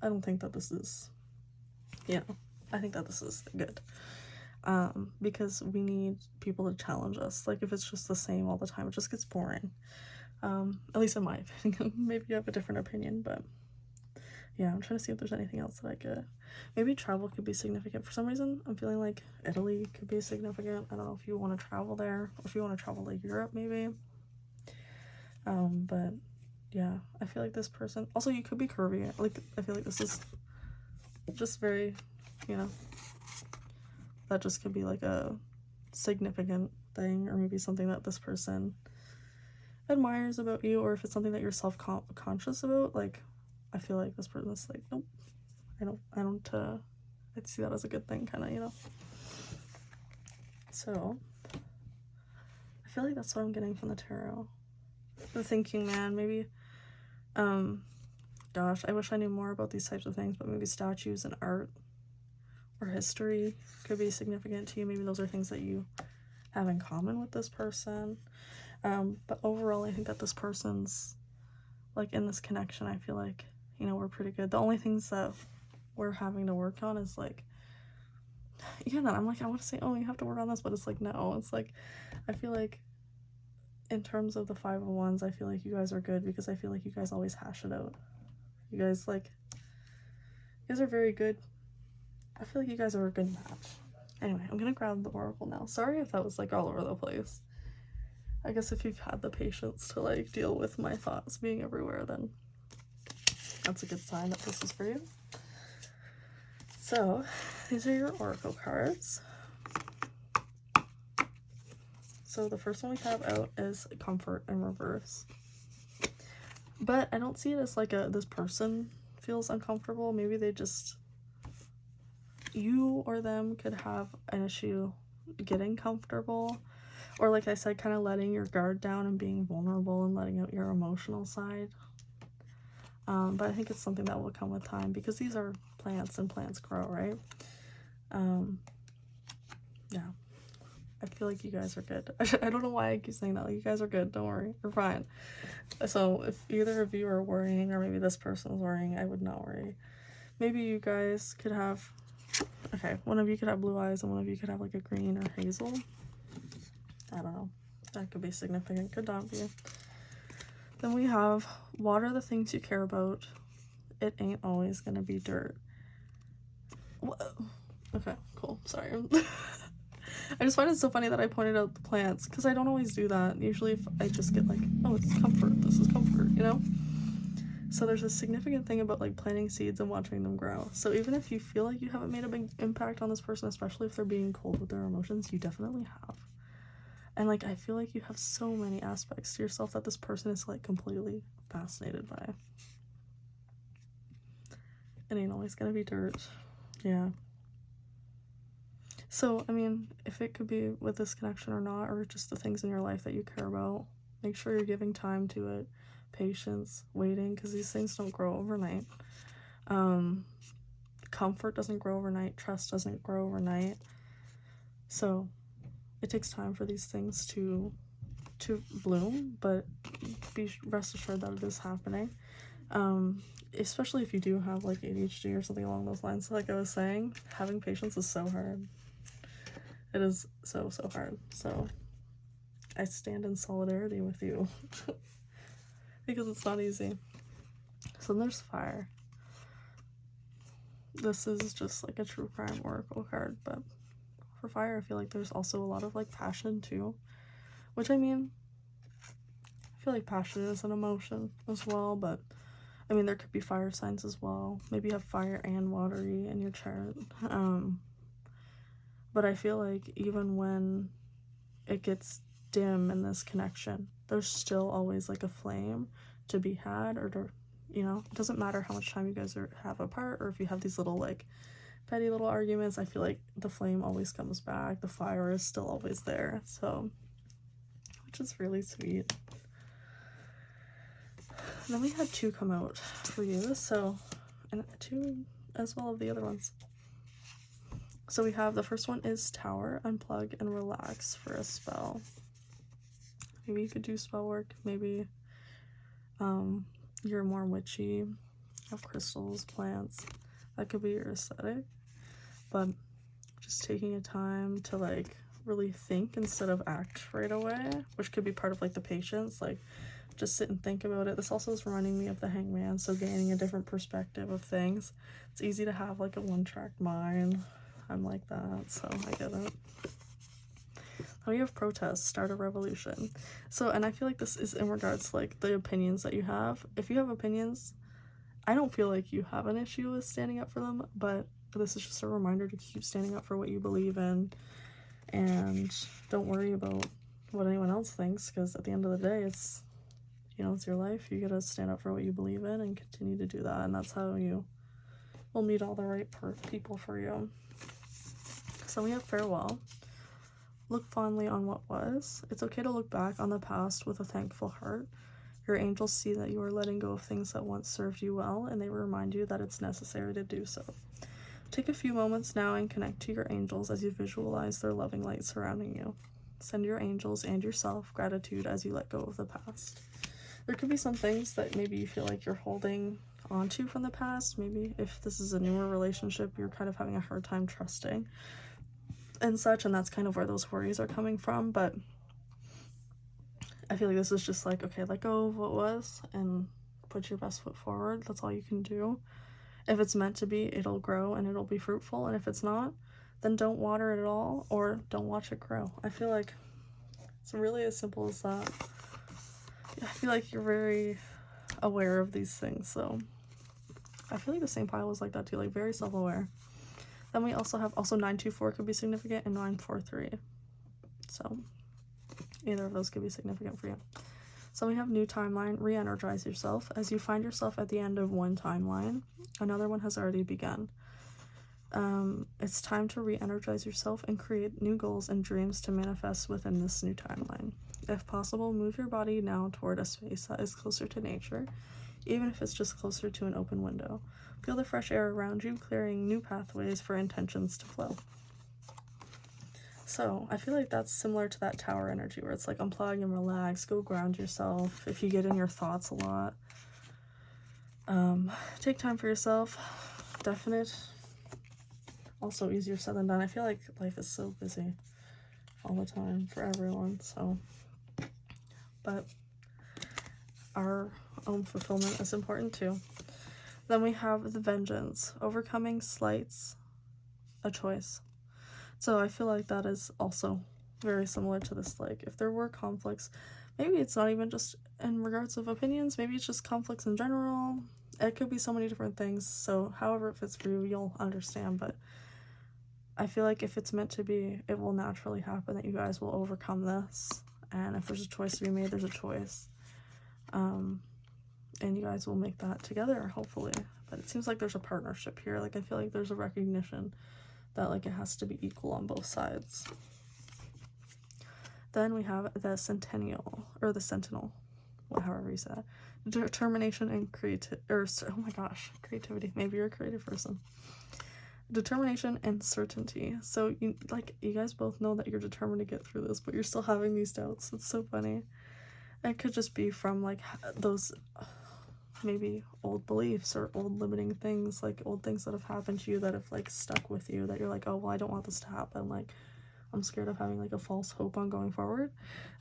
I don't think that this is, you know, I think that this is good. Because we need people to challenge us. Like if it's just the same all the time, it just gets boring. At least in my opinion. Maybe you have a different opinion, but yeah, I'm trying to see if there's anything else that I get. Maybe travel could be significant. For some reason, I'm feeling like Italy could be significant. I don't know if you want to travel there, or if you want to travel to Europe maybe. But yeah, I feel like this person, also you could be curvy. Like I feel like this is just very, you know, that just could be like a significant thing, or maybe something that this person admires about you, or if it's something that you're self-conscious about. Like I feel like this person is like, nope, I'd see that as a good thing, kind of, you know. So I feel like that's what I'm getting from the tarot. The thinking man, maybe, gosh, I wish I knew more about these types of things, but maybe statues and art or history could be significant to you. Maybe those are things that you have in common with this person. But overall, I think that this person's, like, in this connection, I feel like, you know, we're pretty good. The only things that we're having to work on is, like, even then, I'm like, I want to say, oh, you have to work on this, but it's like, no. It's like, I feel like, in terms of the 5 of Wands, I feel like you guys are good, because I feel like you guys always hash it out. You guys, like, you guys are very good. I feel like you guys are a good match. Anyway, I'm gonna grab the oracle now. Sorry if that was, like, all over the place. I guess if you've had the patience to like deal with my thoughts being everywhere, then that's a good sign that this is for you. So these are your oracle cards. So the first one we have out is comfort in reverse. But I don't see it as like this person feels uncomfortable. Maybe they just, you or them could have an issue getting comfortable. Or like I said, kind of letting your guard down and being vulnerable and letting out your emotional side. But I think it's something that will come with time because these are plants and plants grow, right? Yeah. I feel like you guys are good. I don't know why I keep saying that. Like, you guys are good. Don't worry. You're fine. So if either of you are worrying, or maybe this person is worrying, I would not worry. Maybe you guys could have, okay, one of you could have blue eyes and one of you could have like a green or hazel. I don't know. That could be significant. Could not be. Then we have water the things you care about. It ain't always gonna be dirt. Whoa. Okay, cool. Sorry. I just find it so funny that I pointed out the plants because I don't always do that. Usually if I just get like, oh, it's comfort. This is comfort, you know? So there's a significant thing about like planting seeds and watching them grow. So even if you feel like you haven't made a big impact on this person, especially if they're being cold with their emotions, you definitely have. And like, I feel like you have so many aspects to yourself that this person is like completely fascinated by. It ain't always gonna be dirt. Yeah. So, I mean, if it could be with this connection or not, or just the things in your life that you care about, make sure you're giving time to it, patience, waiting, because these things don't grow overnight. Comfort doesn't grow overnight, trust doesn't grow overnight. So it takes time for these things to bloom, but rest assured that it is happening. Especially if you do have like ADHD or something along those lines. Like I was saying, having patience is so hard. It is so hard. So I stand in solidarity with you because it's not easy. So then there's fire. This is just like a true crime oracle card, but for fire I feel like there's also a lot of like passion too, which I mean, I feel like passion is an emotion as well, but I mean there could be fire signs as well. Maybe you have fire and watery in your chart. But I feel like even when it gets dim in this connection, there's still always like a flame to be had, or to, you know, it doesn't matter how much time you guys have apart, or if you have these little like petty little arguments, I feel like the flame always comes back. The fire is still always there. So, which is really sweet. And then we had 2 come out for you, so, and 2 as well of the other ones. So we have, the first one is Tower, unplug and relax for a spell. Maybe you could do spell work, maybe you're more witchy, have crystals, plants, that could be your aesthetic, but just taking a time to like really think instead of act right away, which could be part of like the patience, like just sit and think about it. This also is reminding me of the Hangman, so gaining a different perspective of things. It's easy to have like a one-track mind. I'm like that, so I get it. Now we have protest, start a revolution. So, and I feel like this is in regards to like the opinions that you have. If you have opinions, I don't feel like you have an issue with standing up for them, but this is just a reminder to keep standing up for what you believe in, and don't worry about what anyone else thinks, because at the end of the day, it's, you know, it's your life. You gotta stand up for what you believe in and continue to do that, and that's how you will meet all the right people for you. So we have farewell. Look fondly on what was. It's okay to look back on the past with a thankful heart. Your angels see that you are letting go of things that once served you well, and they remind you that it's necessary to do so. Take a few moments now and connect to your angels as you visualize their loving light surrounding you. Send your angels and yourself gratitude as you let go of the past. There could be some things that maybe you feel like you're holding onto from the past. Maybe if this is a newer relationship, you're kind of having a hard time trusting and such, and that's kind of where those worries are coming from. But I feel like this is just like, okay, let go of what was and put your best foot forward. That's all you can do. If it's meant to be, it'll grow and it'll be fruitful, and if it's not, then don't water it at all, or don't watch it grow. I feel like It's really as simple as that. I feel like you're very aware of these things, so I feel like the same pile was like that too, like very self-aware. Then we also have 924 could be significant and 943. So either of those could be significant for you. So we have new timeline, re-energize yourself. As you find yourself at the end of one timeline, another one has already begun. It's time to re-energize yourself and create new goals and dreams to manifest within this new timeline. If possible, move your body now toward a space that is closer to nature, even if it's just closer to an open window. Feel the fresh air around you, clearing new pathways for intentions to flow. So I feel like that's similar to that tower energy where it's like unplug and relax, go ground yourself if you get in your thoughts a lot. Take time for yourself. Definite. Also easier said than done. I feel like life is so busy all the time for everyone, so. But our own fulfillment is important too. Then we have the vengeance. Overcoming slights, a choice. So I feel like that is also very similar to this. Like, if there were conflicts, maybe it's not even just in regards of opinions, maybe it's just conflicts in general. It could be so many different things, so however it fits for you, you'll understand. But I feel like if it's meant to be, it will naturally happen that you guys will overcome this. And if there's a choice to be made, there's a choice. And you guys will make that together, hopefully. But it seems like there's a partnership here. Like, I feel like there's a recognition that, like, it has to be equal on both sides. Then we have the centennial, or the sentinel, however you say that. Determination and creativity. Maybe you're a creative person. Determination and certainty. So, you guys both know that you're determined to get through this, but you're still having these doubts. It's so funny. It could just be from, like, those maybe old beliefs or old limiting things, like old things that have happened to you that have, like, stuck with you, that you're like, oh, well, I don't want this to happen. Like, I'm scared of having, like, a false hope on going forward.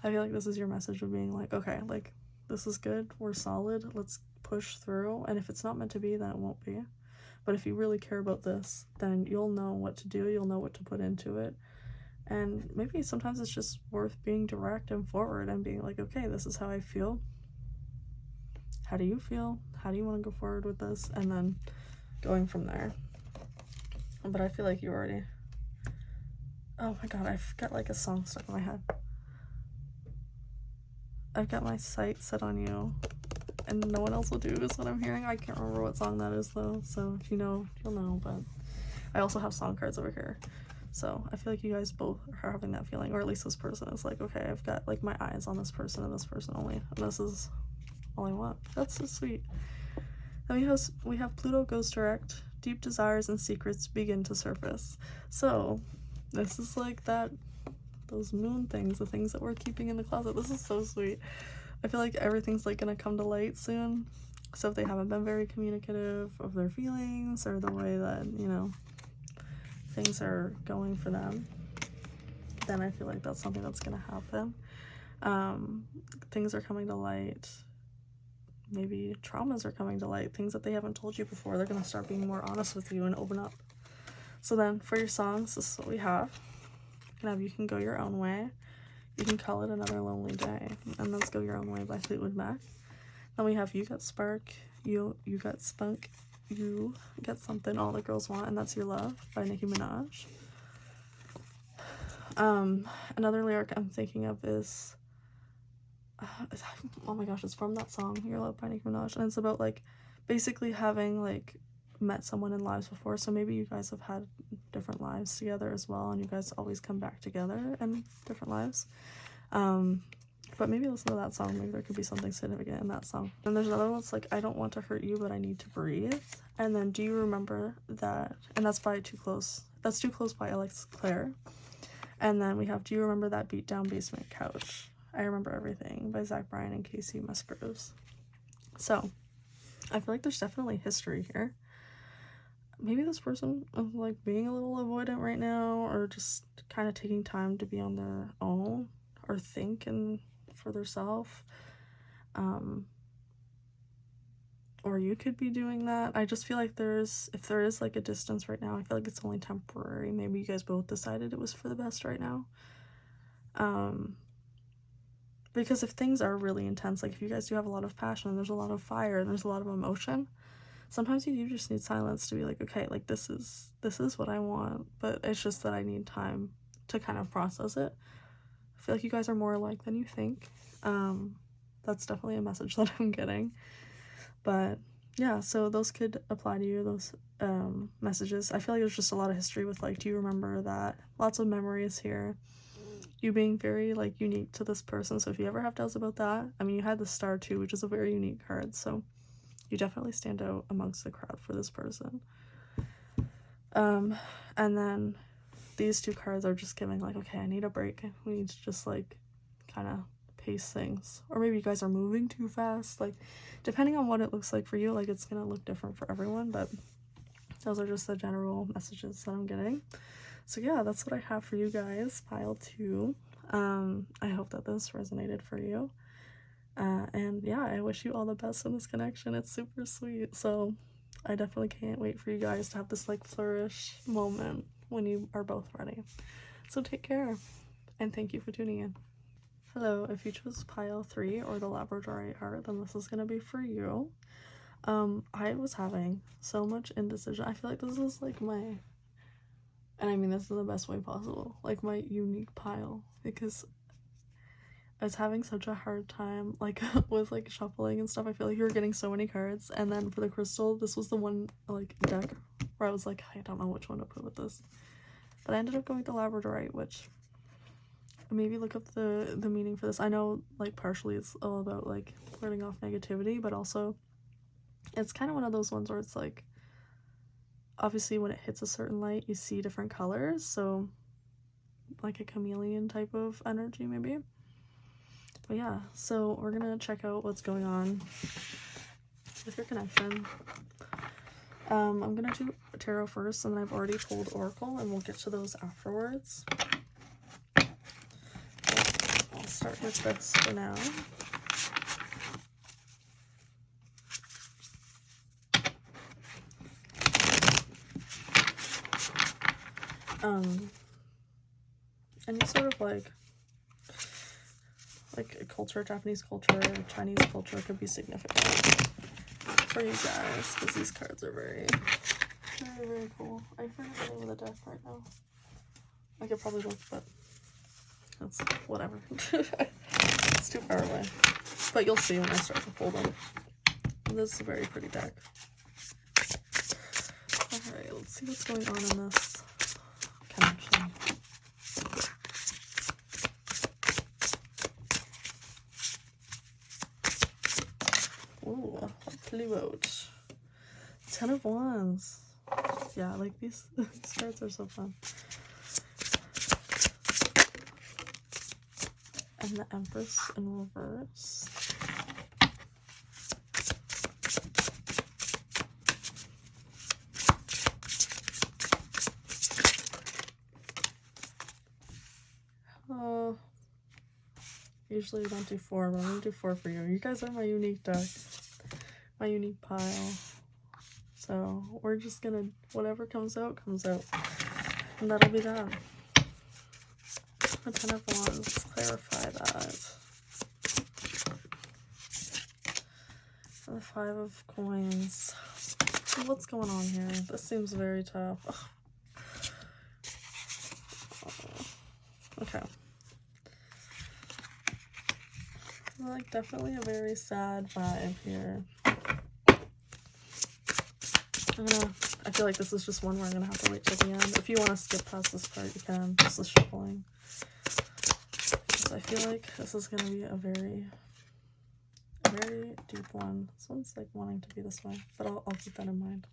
I feel like this is your message of being like, okay, like, this is good, we're solid, let's push through, and if it's not meant to be, then it won't be. But if you really care about this, then you'll know what to do, you'll know what to put into it. And maybe sometimes it's just worth being direct and forward and being like, okay, this is how I feel. How do you feel? How do you want to go forward with this? And then going from there. But I feel like you already... Oh my god, I've got, like, a song stuck in my head. I've got my sight set on you, and no one else will do is what I'm hearing. I can't remember what song that is, though, so if you know, you'll know. But I also have song cards over here. So I feel like you guys both are having that feeling, or at least this person is like, okay, I've got, like, my eyes on this person and this person only, and this is all I want. That's so sweet. Then we have Pluto goes direct. Deep desires and secrets begin to surface. So this is like those moon things, the things that we're keeping in the closet. This is so sweet. I feel like everything's, like, gonna come to light soon. So if they haven't been very communicative of their feelings or the way that, you know, things are going for them, then I feel like that's something that's gonna happen. Things are coming to light. Maybe traumas are coming to light, things that they haven't told you before. They're gonna start being more honest with you and open up. So then for your songs, this is what we have. You can go your own way. You can call it Another Lonely Day, and Let's Go Your Own Way by Fleetwood Mac. Then we have You Got Spark, You Got Spunk, You Get Something All the Girls Want, and That's Your Love by Nicki Minaj. Another lyric I'm thinking of is, oh my gosh, it's from that song, Your Love by Nicki Minaj, and it's about, like, basically having, like, met someone in lives before. So maybe you guys have had different lives together as well, and you guys always come back together in different lives. But maybe listen to that song. Maybe there could be something significant in that song. And there's another one that's like, I don't want to hurt you, but I need to breathe. And then Do You Remember That? And that's by Too Close. That's Too Close by Alex Clare. And then we have Do You Remember That Beat Down Basement Couch? I Remember Everything by Zach Bryan and Casey Musgroves. So I feel like there's definitely history here. Maybe this person is, like, being a little avoidant right now, or just kind of taking time to be on their own or think and for themselves. Or you could be doing that. I just feel like if there is, like, a distance right now, I feel like it's only temporary. Maybe you guys both decided it was for the best right now. Because if things are really intense, like if you guys do have a lot of passion and there's a lot of fire and there's a lot of emotion, sometimes you do just need silence to be like, okay, like this is what I want, but it's just that I need time to kind of process it. I feel like you guys are more alike than you think. That's definitely a message that I'm getting. But yeah, so those could apply to you, those messages. I feel like there's just a lot of history with like, do you remember that? Lots of memories here. You being very like unique to this person. So if you ever have doubts about that, I mean, you had the star too, which is a very unique card. So you definitely stand out amongst the crowd for this person. And then these two cards are just giving like, okay, I need a break. We need to just like kind of pace things. Or maybe you guys are moving too fast. Like, depending on what it looks like for you, like it's gonna look different for everyone, but those are just the general messages that I'm getting. So yeah, that's what I have for you guys, pile 2. I hope that this resonated for you. And yeah, I wish you all the best in this connection. It's super sweet. So I definitely can't wait for you guys to have this like flourish moment when you are both ready. So take care, and thank you for tuning in. Hello, if you chose pile 3 or the Labradorite heart, then this is gonna be for you. I was having so much indecision. I feel like this is like my, and I mean this in the best way possible, like my unique pile, because I was having such a hard time like with like shuffling and stuff. I feel like you were getting so many cards, and then for the crystal, this was the one like deck where I was like, I don't know which one to put with this, but I ended up going with the Labradorite, which maybe look up the meaning for this. I know like partially it's all about like clearing off negativity, but also it's kind of one of those ones where it's like, obviously when it hits a certain light you see different colors, so like a chameleon type of energy maybe. But yeah, so we're gonna check out what's going on with your connection. I'm gonna do tarot first, and then I've already pulled oracle, and we'll get to those afterwards. I'll start with this for now. Any sort of like culture, Japanese culture, Chinese culture could be significant for you guys, because these cards are very, very, very cool. I forget the name of the deck right now. I could probably look, but that's whatever. It's too far away. But you'll see when I start to pull them. This is a very pretty deck. Alright, let's see what's going on in this connection. Ooh, Pluote. 10 of Wands. Yeah, like these cards are so fun. And the Empress in reverse. Usually we don't do 4, but I'm gonna do 4 for you. You guys are my unique deck, my unique pile. So we're just gonna, whatever comes out, and that'll be that. The 10 of Wands, let's clarify that. And the 5 of Coins. What's going on here? This seems very tough. Okay. Like, definitely a very sad vibe here. I feel like this is just one where I'm gonna have to wait till the end. If you want to skip past this part, you can. This is shuffling. Because I feel like this is gonna be a very deep one. This one's like wanting to be this way, but I'll keep that in mind.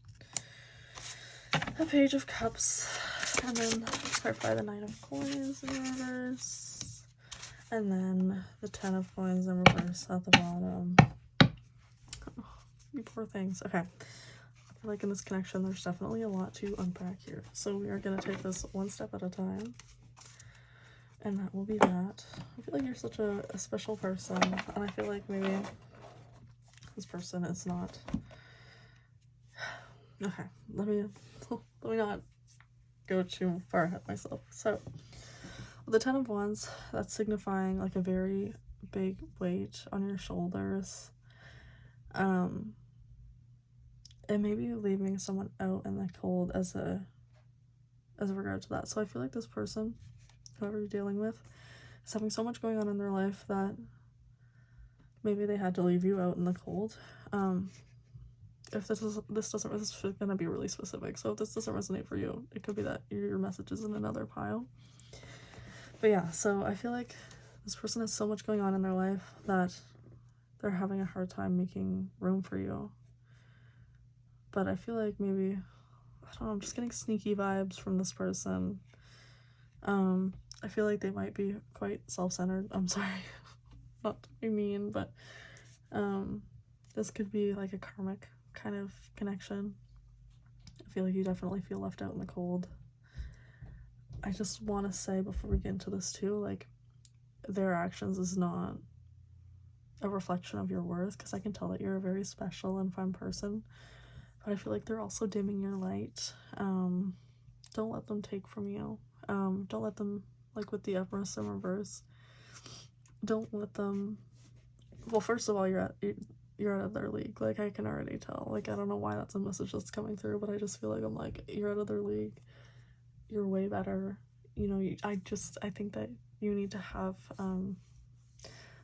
A Page of Cups, and then clarify the 9 of Coins in reverse, and then the 10 of Coins in reverse at the bottom. Oh, you poor things. Okay. I feel like in this connection, there's definitely a lot to unpack here. So we are going to take this one step at a time. And that will be that. I feel like you're such a special person. And I feel like maybe this person is not... Okay, let me not go too far ahead myself. So, the 10 of Wands, that's signifying like a very big weight on your shoulders. And maybe leaving someone out in the cold as a regard to that. So I feel like this person, whoever you're dealing with, is having so much going on in their life that maybe they had to leave you out in the cold. If this is gonna be really specific, so if this doesn't resonate for you, it could be that your message is in another pile. But yeah, so I feel like this person has so much going on in their life that they're having a hard time making room for you. But I feel like maybe, I don't know, I'm just getting sneaky vibes from this person. I feel like they might be quite self-centered. I'm sorry, not to be mean, but this could be like a karmic kind of connection. I feel like you definitely feel left out in the cold. I just want to say before we get into this too, like, their actions is not a reflection of your worth, because I can tell that you're a very special and fun person, but I feel like they're also dimming your light. Don't let them take from you. Don't let them, like with the Empress in reverse, don't let them, well, first of all, you're out of their league. Like, I can already tell. Like, I don't know why that's a message that's coming through, but I just feel like I'm like, you're out of their league. You're way better. You know, I think that you need to have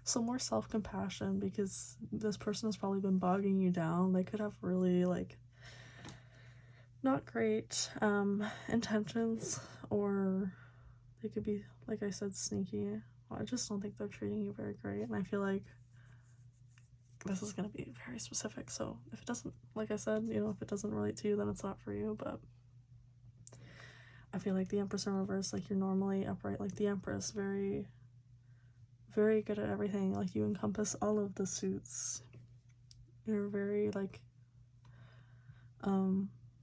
some more self-compassion, because this person has probably been bogging you down. They could have really, like, not great intentions, or they could be, like I said, sneaky. I just don't think they're treating you very great, and I feel like this is going to be very specific, so if it doesn't, like I said, you know, if it doesn't relate to you, then it's not for you. But I feel like the Empress in reverse, like, you're normally upright like the Empress, very, very good at everything. Like, you encompass all of the suits. You're very, like,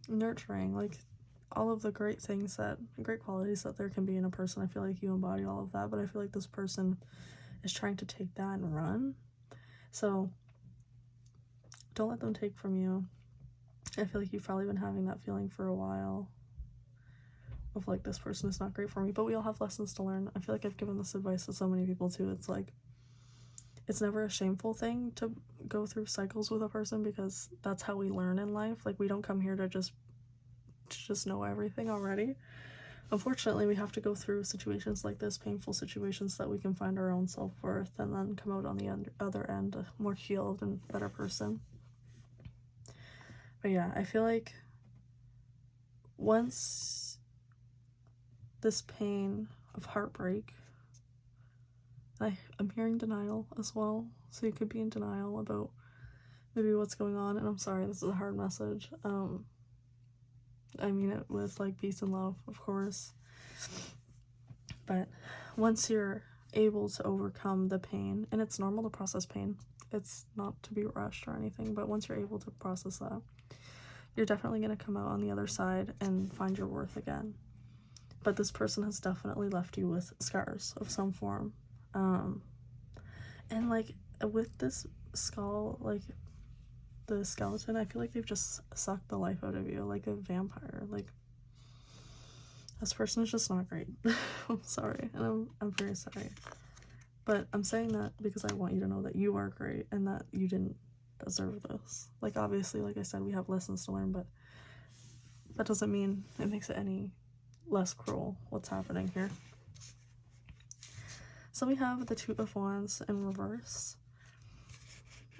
nurturing, like, all of the great qualities that there can be in a person. I feel like you embody all of that, but I feel like this person is trying to take that and run. So don't let them take from you. I feel like you've probably been having that feeling for a while of, like, this person is not great for me, but we all have lessons to learn. I feel like I've given this advice to so many people too. It's like, it's never a shameful thing to go through cycles with a person, because that's how we learn in life. Like, we don't come here to just know everything already. Unfortunately, we have to go through situations like this, painful situations, so that we can find our own self-worth and then come out on the other end a more healed and better person. But yeah, I feel like once this pain of heartbreak, I'm hearing denial as well, so you could be in denial about maybe what's going on, and I'm sorry, this is a hard message. I mean it with, like, peace and love, of course, but once you're able to overcome the pain, and it's normal to process pain, it's not to be rushed or anything, but once you're able to process that, you're definitely going to come out on the other side and find your worth again. But this person has definitely left you with scars of some form, and, like, with this skull, like, the skeleton, I feel like they've just sucked the life out of you like a vampire. Like, this person is just not great. I'm sorry, and I'm very sorry, but I'm saying that because I want you to know that you are great and that you didn't deserve this. Like, obviously, like I said, we have lessons to learn, but that doesn't mean it makes it any less cruel what's happening here. So we have the Two of Wands in reverse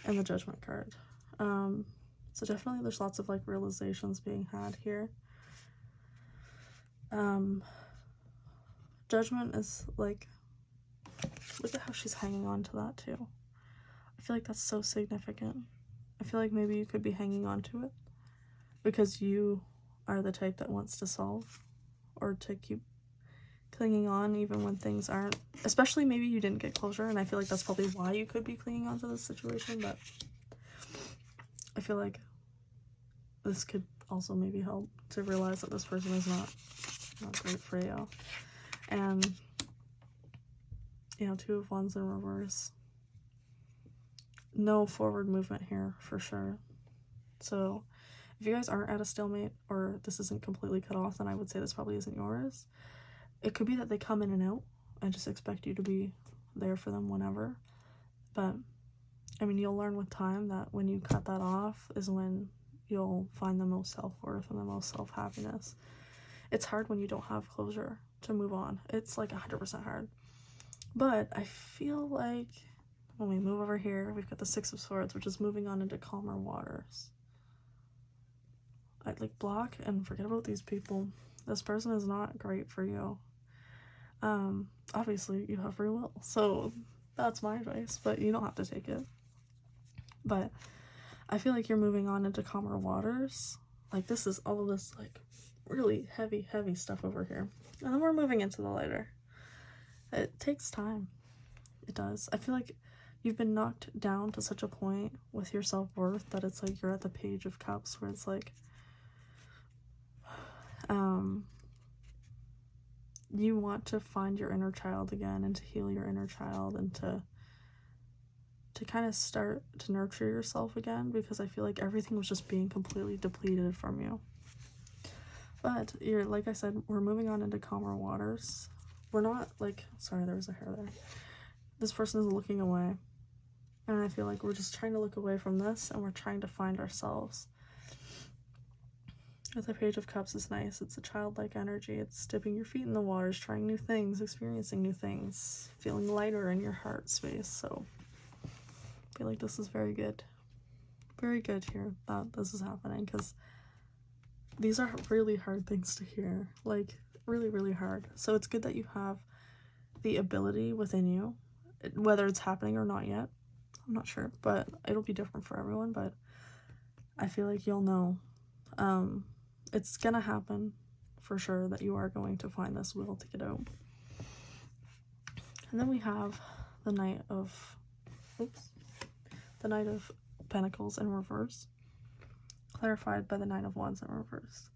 and the Judgment card. So definitely there's lots of, like, realizations being had here. Judgment is, like, look at how she's hanging on to that too. I feel like that's so significant. I feel like maybe you could be hanging on to it because you are the type that wants to solve, or to keep clinging on even when things aren't, especially maybe you didn't get closure, and I feel like that's probably why you could be clinging on to this situation. But I feel like this could also maybe help to realize that this person is not great for you. And, you know, Two of Wands in reverse. No forward movement here for sure. So if you guys aren't at a stalemate, or this isn't completely cut off, then I would say this probably isn't yours. It could be that they come in and out and just expect you to be there for them whenever. But I mean, you'll learn with time that when you cut that off is when you'll find the most self-worth and the most self-happiness. It's hard when you don't have closure to move on. It's like 100% hard. But I feel like when we move over here, we've got the Six of Swords, which is moving on into calmer waters. I'd like block and forget about these people. This person is not great for you. Obviously you have free will, so that's my advice, but you don't have to take it. But I feel like you're moving on into calmer waters. Like this is all of this like really heavy stuff over here, and then we're moving into the lighter. It takes time. It does. I feel like you've been knocked down to such a point with your self-worth that it's like you're at the Page of Cups, where it's like you want to find your inner child again and to heal your inner child and to kind of start to nurture yourself again, because I feel like everything was just being completely depleted from you. But you're, like I said, we're moving on into calmer waters. We're not like, sorry, there was a hair there. This person is looking away, and I feel like we're just trying to look away from this and we're trying to find ourselves. With the Page of Cups is nice. It's a childlike energy. It's dipping your feet in the waters, trying new things, experiencing new things, feeling lighter in your heart space. So I feel like this is very good. Very good here that this is happening, because these are really hard things to hear. Like, really hard. So it's good that you have the ability within you, whether it's happening or not yet. I'm not sure, but it'll be different for everyone. But I feel like you'll know. It's gonna happen for sure that you are going to find this will to get out. And then we have the Knight of Pentacles in reverse, clarified by the Nine of Wands in reverse.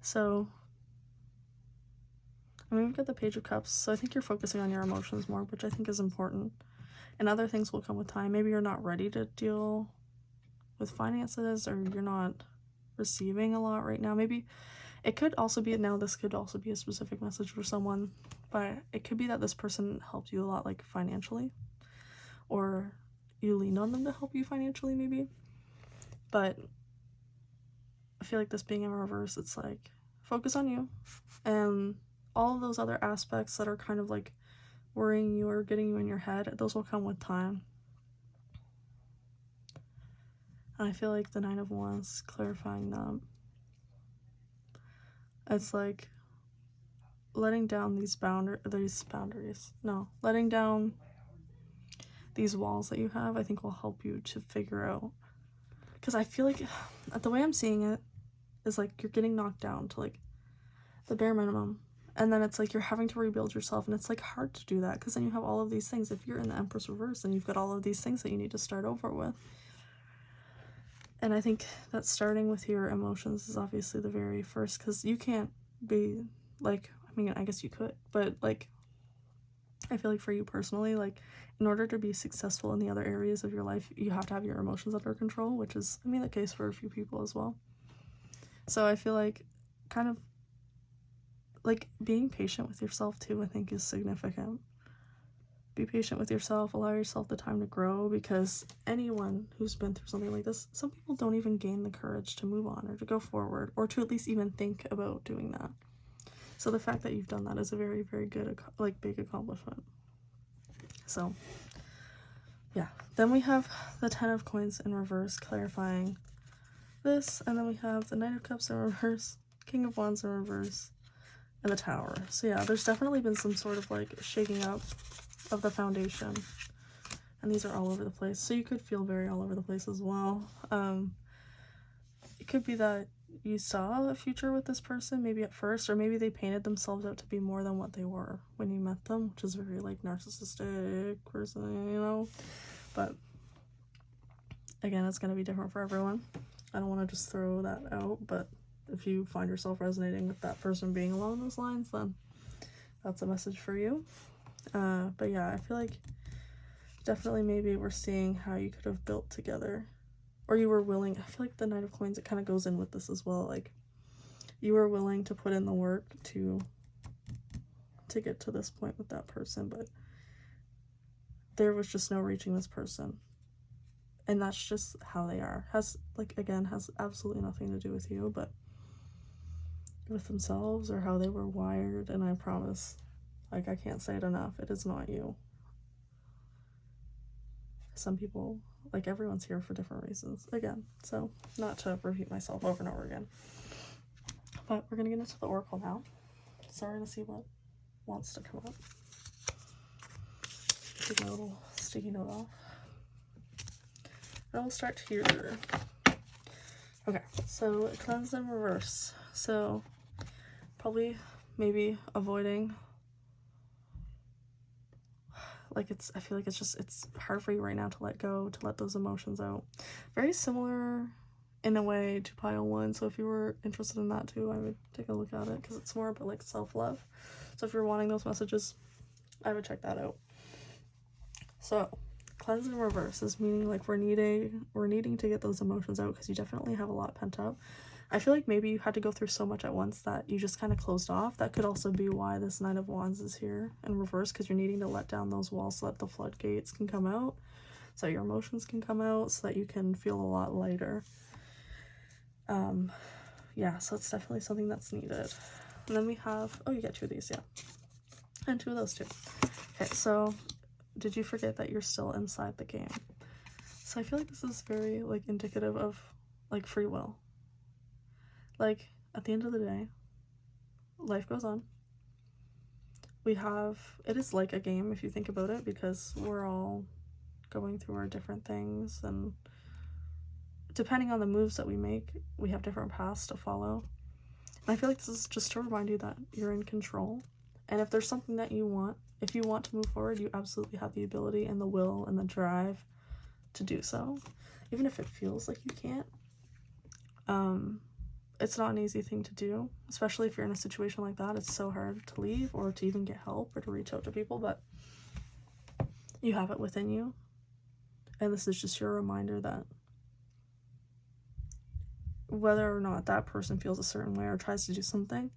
So I mean, we've got the Page of Cups, so I think you're focusing on your emotions more, which I think is important, and other things will come with time. Maybe you're not ready to deal with finances, or you're not receiving a lot right now. Maybe it could also be, now this could also be a specific message for someone, but it could be that this person helped you a lot, like financially, or you leaned on them to help you financially maybe. But I feel like this being in reverse, it's like focus on you, and all of those other aspects that are kind of like worrying you or getting you in your head, those will come with time. And I feel like the Nine of Wands, clarifying that, it's like letting down letting down these walls that you have, I think will help you to figure out, because I feel like the way I'm seeing it is like you're getting knocked down to like the bare minimum, and then it's like you're having to rebuild yourself, and it's like hard to do that because then you have all of these things. If you're in the Empress reverse, then you've got all of these things that you need to start over with. And I think that starting with your emotions is obviously the very first, because you can't be like, I mean, I guess you could, but like, I feel like for you personally, like, in order to be successful in the other areas of your life, you have to have your emotions under control, which is, I mean, the case for a few people as well. So I feel like kind of like being patient with yourself too, I think is significant. Be patient with yourself, allow yourself the time to grow, because anyone who's been through something like this, some people don't even gain the courage to move on or to go forward or to at least even think about doing that. So the fact that you've done that is a very good, like, big accomplishment. So yeah, then we have the Ten of Coins in reverse, clarifying this, and then we have the Knight of Cups in reverse, King of Wands in reverse, and the Tower. So yeah, there's definitely been some sort of like shaking up of the foundation, and these are all over the place, so you could feel very all over the place as well. It could be that you saw a future with this person maybe at first, or maybe they painted themselves out to be more than what they were when you met them, which is very like narcissistic person, you know. But again, it's going to be different for everyone. I don't want to just throw that out, but if you find yourself resonating with that person being along those lines, then that's a message for you. But yeah, I feel like definitely maybe we're seeing how you could have built together, or you were willing. I feel like the Knight of Coins, it kind of goes in with this as well, like you were willing to put in the work to get to this point with that person. But there was just no reaching this person. And that's just how they are. Has absolutely nothing to do with you, but with themselves or how they were wired. And I promise, like, I can't say it enough, it is not you. Some people, like, everyone's here for different reasons. Again, so not to repeat myself over and over again. But we're gonna get into the oracle now. So we're gonna see what wants to come up. Take my little sticky note off. And we'll start here. Okay, so cleanse and reverse. So probably maybe avoiding, like, I feel like it's hard for you right now to let go, to let those emotions out. Very similar in a way to pile one. So if you were interested in that too, I would take a look at it, because it's more about like self-love. So if you're wanting those messages, I would check that out. So cleanse and reverse is meaning like we're needing to get those emotions out, because you definitely have a lot pent up. I feel like maybe you had to go through so much at once that you just kind of closed off. That could also be why this Knight of Wands is here in reverse, because you're needing to let down those walls so that the floodgates can come out, so your emotions can come out, so that you can feel a lot lighter. Yeah, so it's definitely something that's needed. And then we have, oh, you get 2 of these, yeah. And 2 of those too. Okay, so did you forget that you're still inside the game? So I feel like this is very, like, indicative of, like, free will. Like, at the end of the day, life goes on. It is like a game if you think about it, because we're all going through our different things, and depending on the moves that we make, we have different paths to follow. And I feel like this is just to remind you that you're in control. And if there's something that you want, if you want to move forward, you absolutely have the ability and the will and the drive to do so. Even if it feels like you can't. It's not an easy thing to do, especially if you're in a situation like that. It's so hard to leave or to even get help or to reach out to people, but you have it within you. And this is just your reminder that whether or not that person feels a certain way or tries to do something,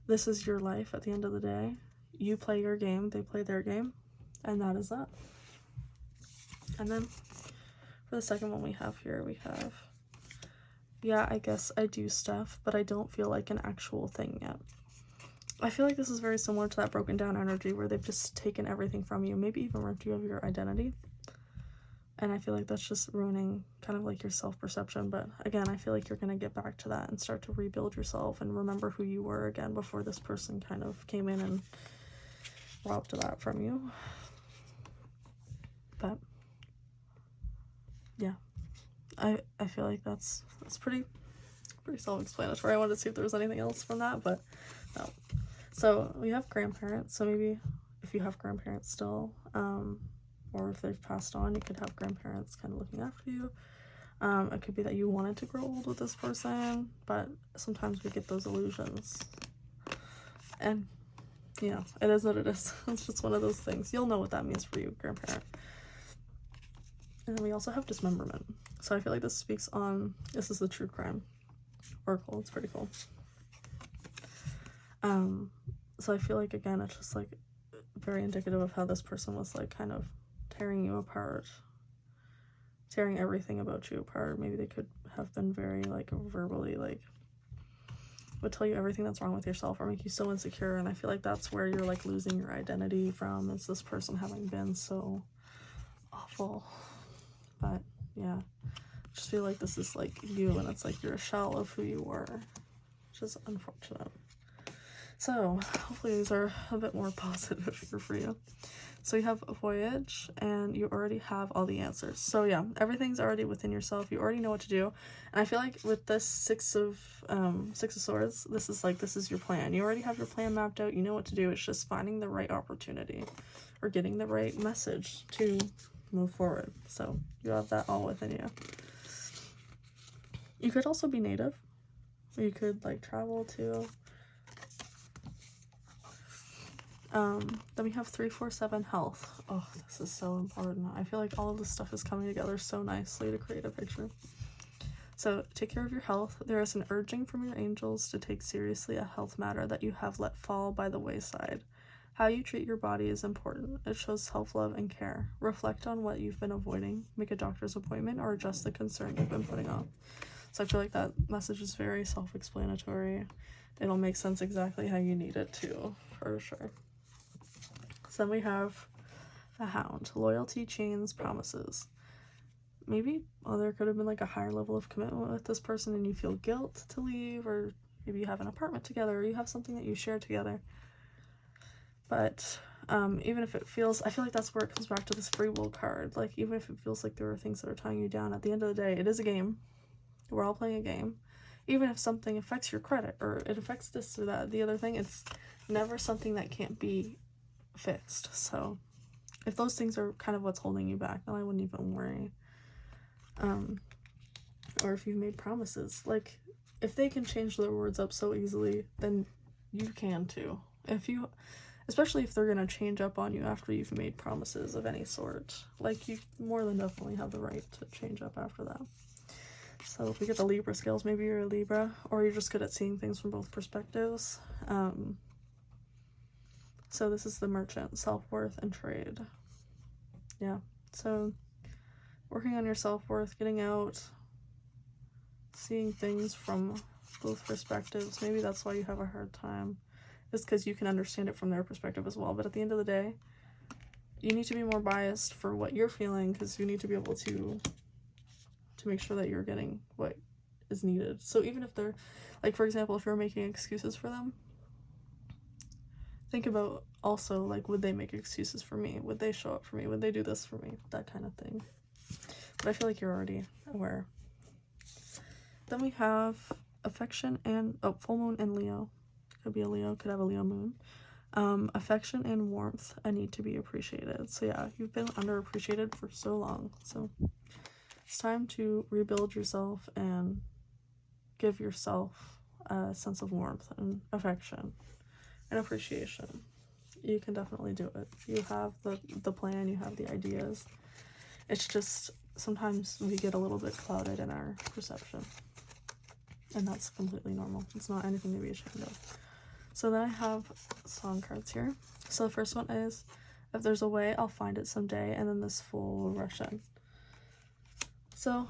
this is your life at the end of the day. You play your game, they play their game, and that is that. And then for the second one we have here, we have, yeah, I guess I do stuff, but I don't feel like an actual thing yet. I feel like this is very similar to that broken down energy where they've just taken everything from you, maybe even ripped you of your identity. And I feel like that's just ruining kind of like your self-perception. But again, I feel like you're going to get back to that and start to rebuild yourself and remember who you were again before this person kind of came in and robbed that from you. But yeah, I feel like that's pretty self-explanatory. I wanted to see if there was anything else from that, but no. So we have grandparents. So maybe if you have grandparents still, or if they've passed on, you could have grandparents kind of looking after you. It could be that you wanted to grow old with this person, but sometimes we get those illusions. And, you know, it is what it is. It's just one of those things. You'll know what that means for you, grandparent. And then we also have dismemberment. So I feel like this is the true crime oracle. It's pretty cool. So I feel like, again, it's just like very indicative of how this person was like kind of tearing you apart, tearing everything about you apart. Maybe they could have been very like verbally like would tell you everything that's wrong with yourself or make you so insecure. And I feel like that's where you're like losing your identity from, is this person having been so awful. But yeah, I just feel like this is like you, and it's like you're a shell of who you were, which is unfortunate. So hopefully these are a bit more positive here for you. So you have a voyage, and you already have all the answers. So yeah, everything's already within yourself. You already know what to do. And I feel like with this Six of Swords, this is your plan. You already have your plan mapped out. You know what to do. It's just finding the right opportunity or getting the right message to move forward. So you have that all within you. You could also be native. You could like travel too. Then we have 3, 4, 7 health. Oh, this is so important. I feel like all of this stuff is coming together so nicely to create a picture. So take care of your health. There is an urging from your angels to take seriously a health matter that you have let fall by the wayside. How you treat your body is important. It shows self-love and care. Reflect on what you've been avoiding. Make a doctor's appointment or adjust the concern you've been putting off. So I feel like that message is very self-explanatory. It'll make sense exactly how you need it to, for sure. So then we have the Hound. Loyalty, chains, promises. Maybe there could have been like a higher level of commitment with this person and you feel guilt to leave, or maybe you have an apartment together, or you have something that you share together. But even if it feels, I feel like that's where it comes back to this free will card. Like, even if it feels like there are things that are tying you down, at the end of the day, it is a game. We're all playing a game. Even if something affects your credit, or it affects this or that, the other thing, it's never something that can't be fixed. So if those things are kind of what's holding you back, then I wouldn't even worry. Or if you've made promises, like, if they can change their words up so easily, then you can too. Especially if they're gonna change up on you after you've made promises of any sort. Like, you more than definitely have the right to change up after that. So if we get the Libra scales, maybe you're a Libra, or you're just good at seeing things from both perspectives. So this is the Merchant, self-worth and trade. Yeah, so working on your self-worth, getting out, seeing things from both perspectives. Maybe that's why you have a hard time. It's because you can understand it from their perspective as well. But at the end of the day, you need to be more biased for what you're feeling, because you need to be able to make sure that you're getting what is needed. So even if they're, like, for example, if you're making excuses for them, think about also, like, would they make excuses for me? Would they show up for me? Would they do this for me? That kind of thing. But I feel like you're already aware. Then we have affection and, full moon and Leo. Could be a Leo, could have a Leo moon. Affection and warmth, a need to be appreciated. So yeah, you've been underappreciated for so long. So it's time to rebuild yourself and give yourself a sense of warmth and affection and appreciation. You can definitely do it. You have the plan, you have the ideas. It's just sometimes we get a little bit clouded in our perception. And that's completely normal. It's not anything to be ashamed of. So then I have song cards here. So the first one is, if there's a way, I'll find it someday. And then this Fool will rush in. So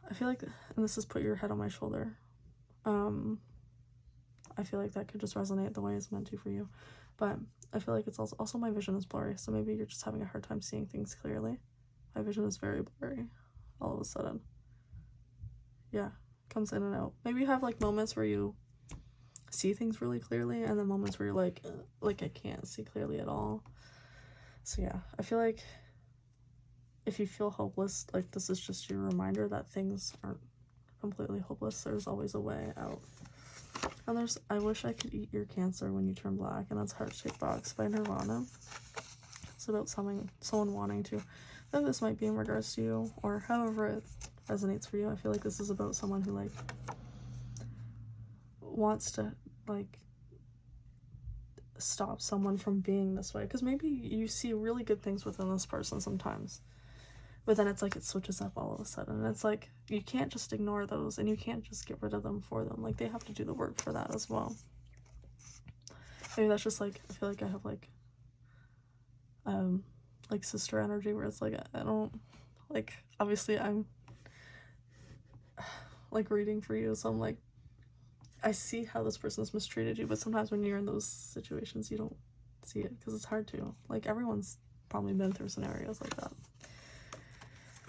I feel like, and this is put your head on my shoulder. I feel like that could just resonate the way it's meant to for you. But I feel like it's also my vision is blurry. So maybe you're just having a hard time seeing things clearly. My vision is very blurry all of a sudden. Yeah, comes in and out. Maybe you have like moments where you see things really clearly, and then moments where you're like I can't see clearly at all. So yeah, I feel like if you feel hopeless, like, this is just your reminder that things aren't completely hopeless. There's always a way out. And there's I Wish I Could Eat Your Cancer When You Turn Black, and that's Heart-Shaped Box by Nirvana. It's about someone wanting to, though this might be in regards to you, or however it resonates for you. I feel like this is about someone who, like, wants to, like, stop someone from being this way, because maybe you see really good things within this person sometimes, but then it's like it switches up all of a sudden, and it's like you can't just ignore those, and you can't just get rid of them for them. Like, they have to do the work for that as well. Maybe that's just, like, I feel like I have like sister energy, where it's like I don't, like, obviously I'm like reading for you, so I'm like, I see how this person's mistreated you, but sometimes when you're in those situations, you don't see it, because it's hard to. Like, everyone's probably been through scenarios like that.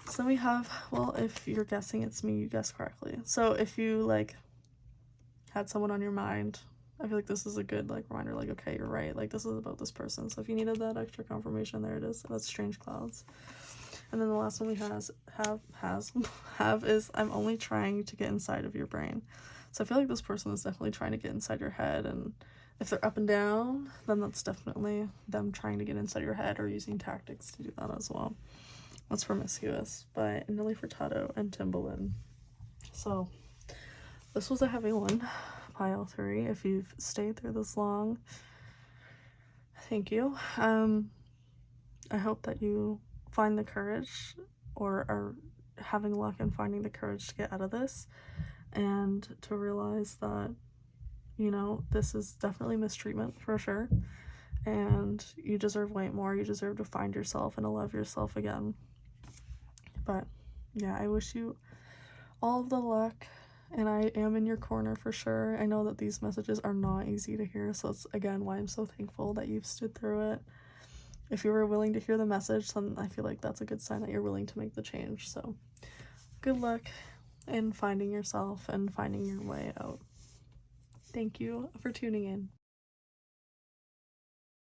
So we have, well, if you're guessing it's me, you guessed correctly. So if you, like, had someone on your mind, I feel like this is a good, like, reminder, like, okay, you're right, like, this is about this person. So if you needed that extra confirmation, there it is. That's Strange Clouds. And then the last one we have is, I'm only trying to get inside of your brain. So I feel like this person is definitely trying to get inside your head, and if they're up and down, then that's definitely them trying to get inside your head, or using tactics to do that as well. That's Promiscuous by Nelly Furtado and Timbaland. So this was a heavy one, pile 3. If you've stayed through this long, thank you. I hope that you find the courage, or are having luck in finding the courage to get out of this, and to realize that, you know, this is definitely mistreatment for sure, and you deserve way more. You deserve to find yourself and to love yourself again. But yeah, I wish you all of the luck, and I am in your corner for sure. I know that these messages are not easy to hear, so that's again why I'm so thankful that you've stood through it. If you were willing to hear the message, then I feel like that's a good sign that you're willing to make the change. So good luck in finding yourself and finding your way out. Thank you for tuning in.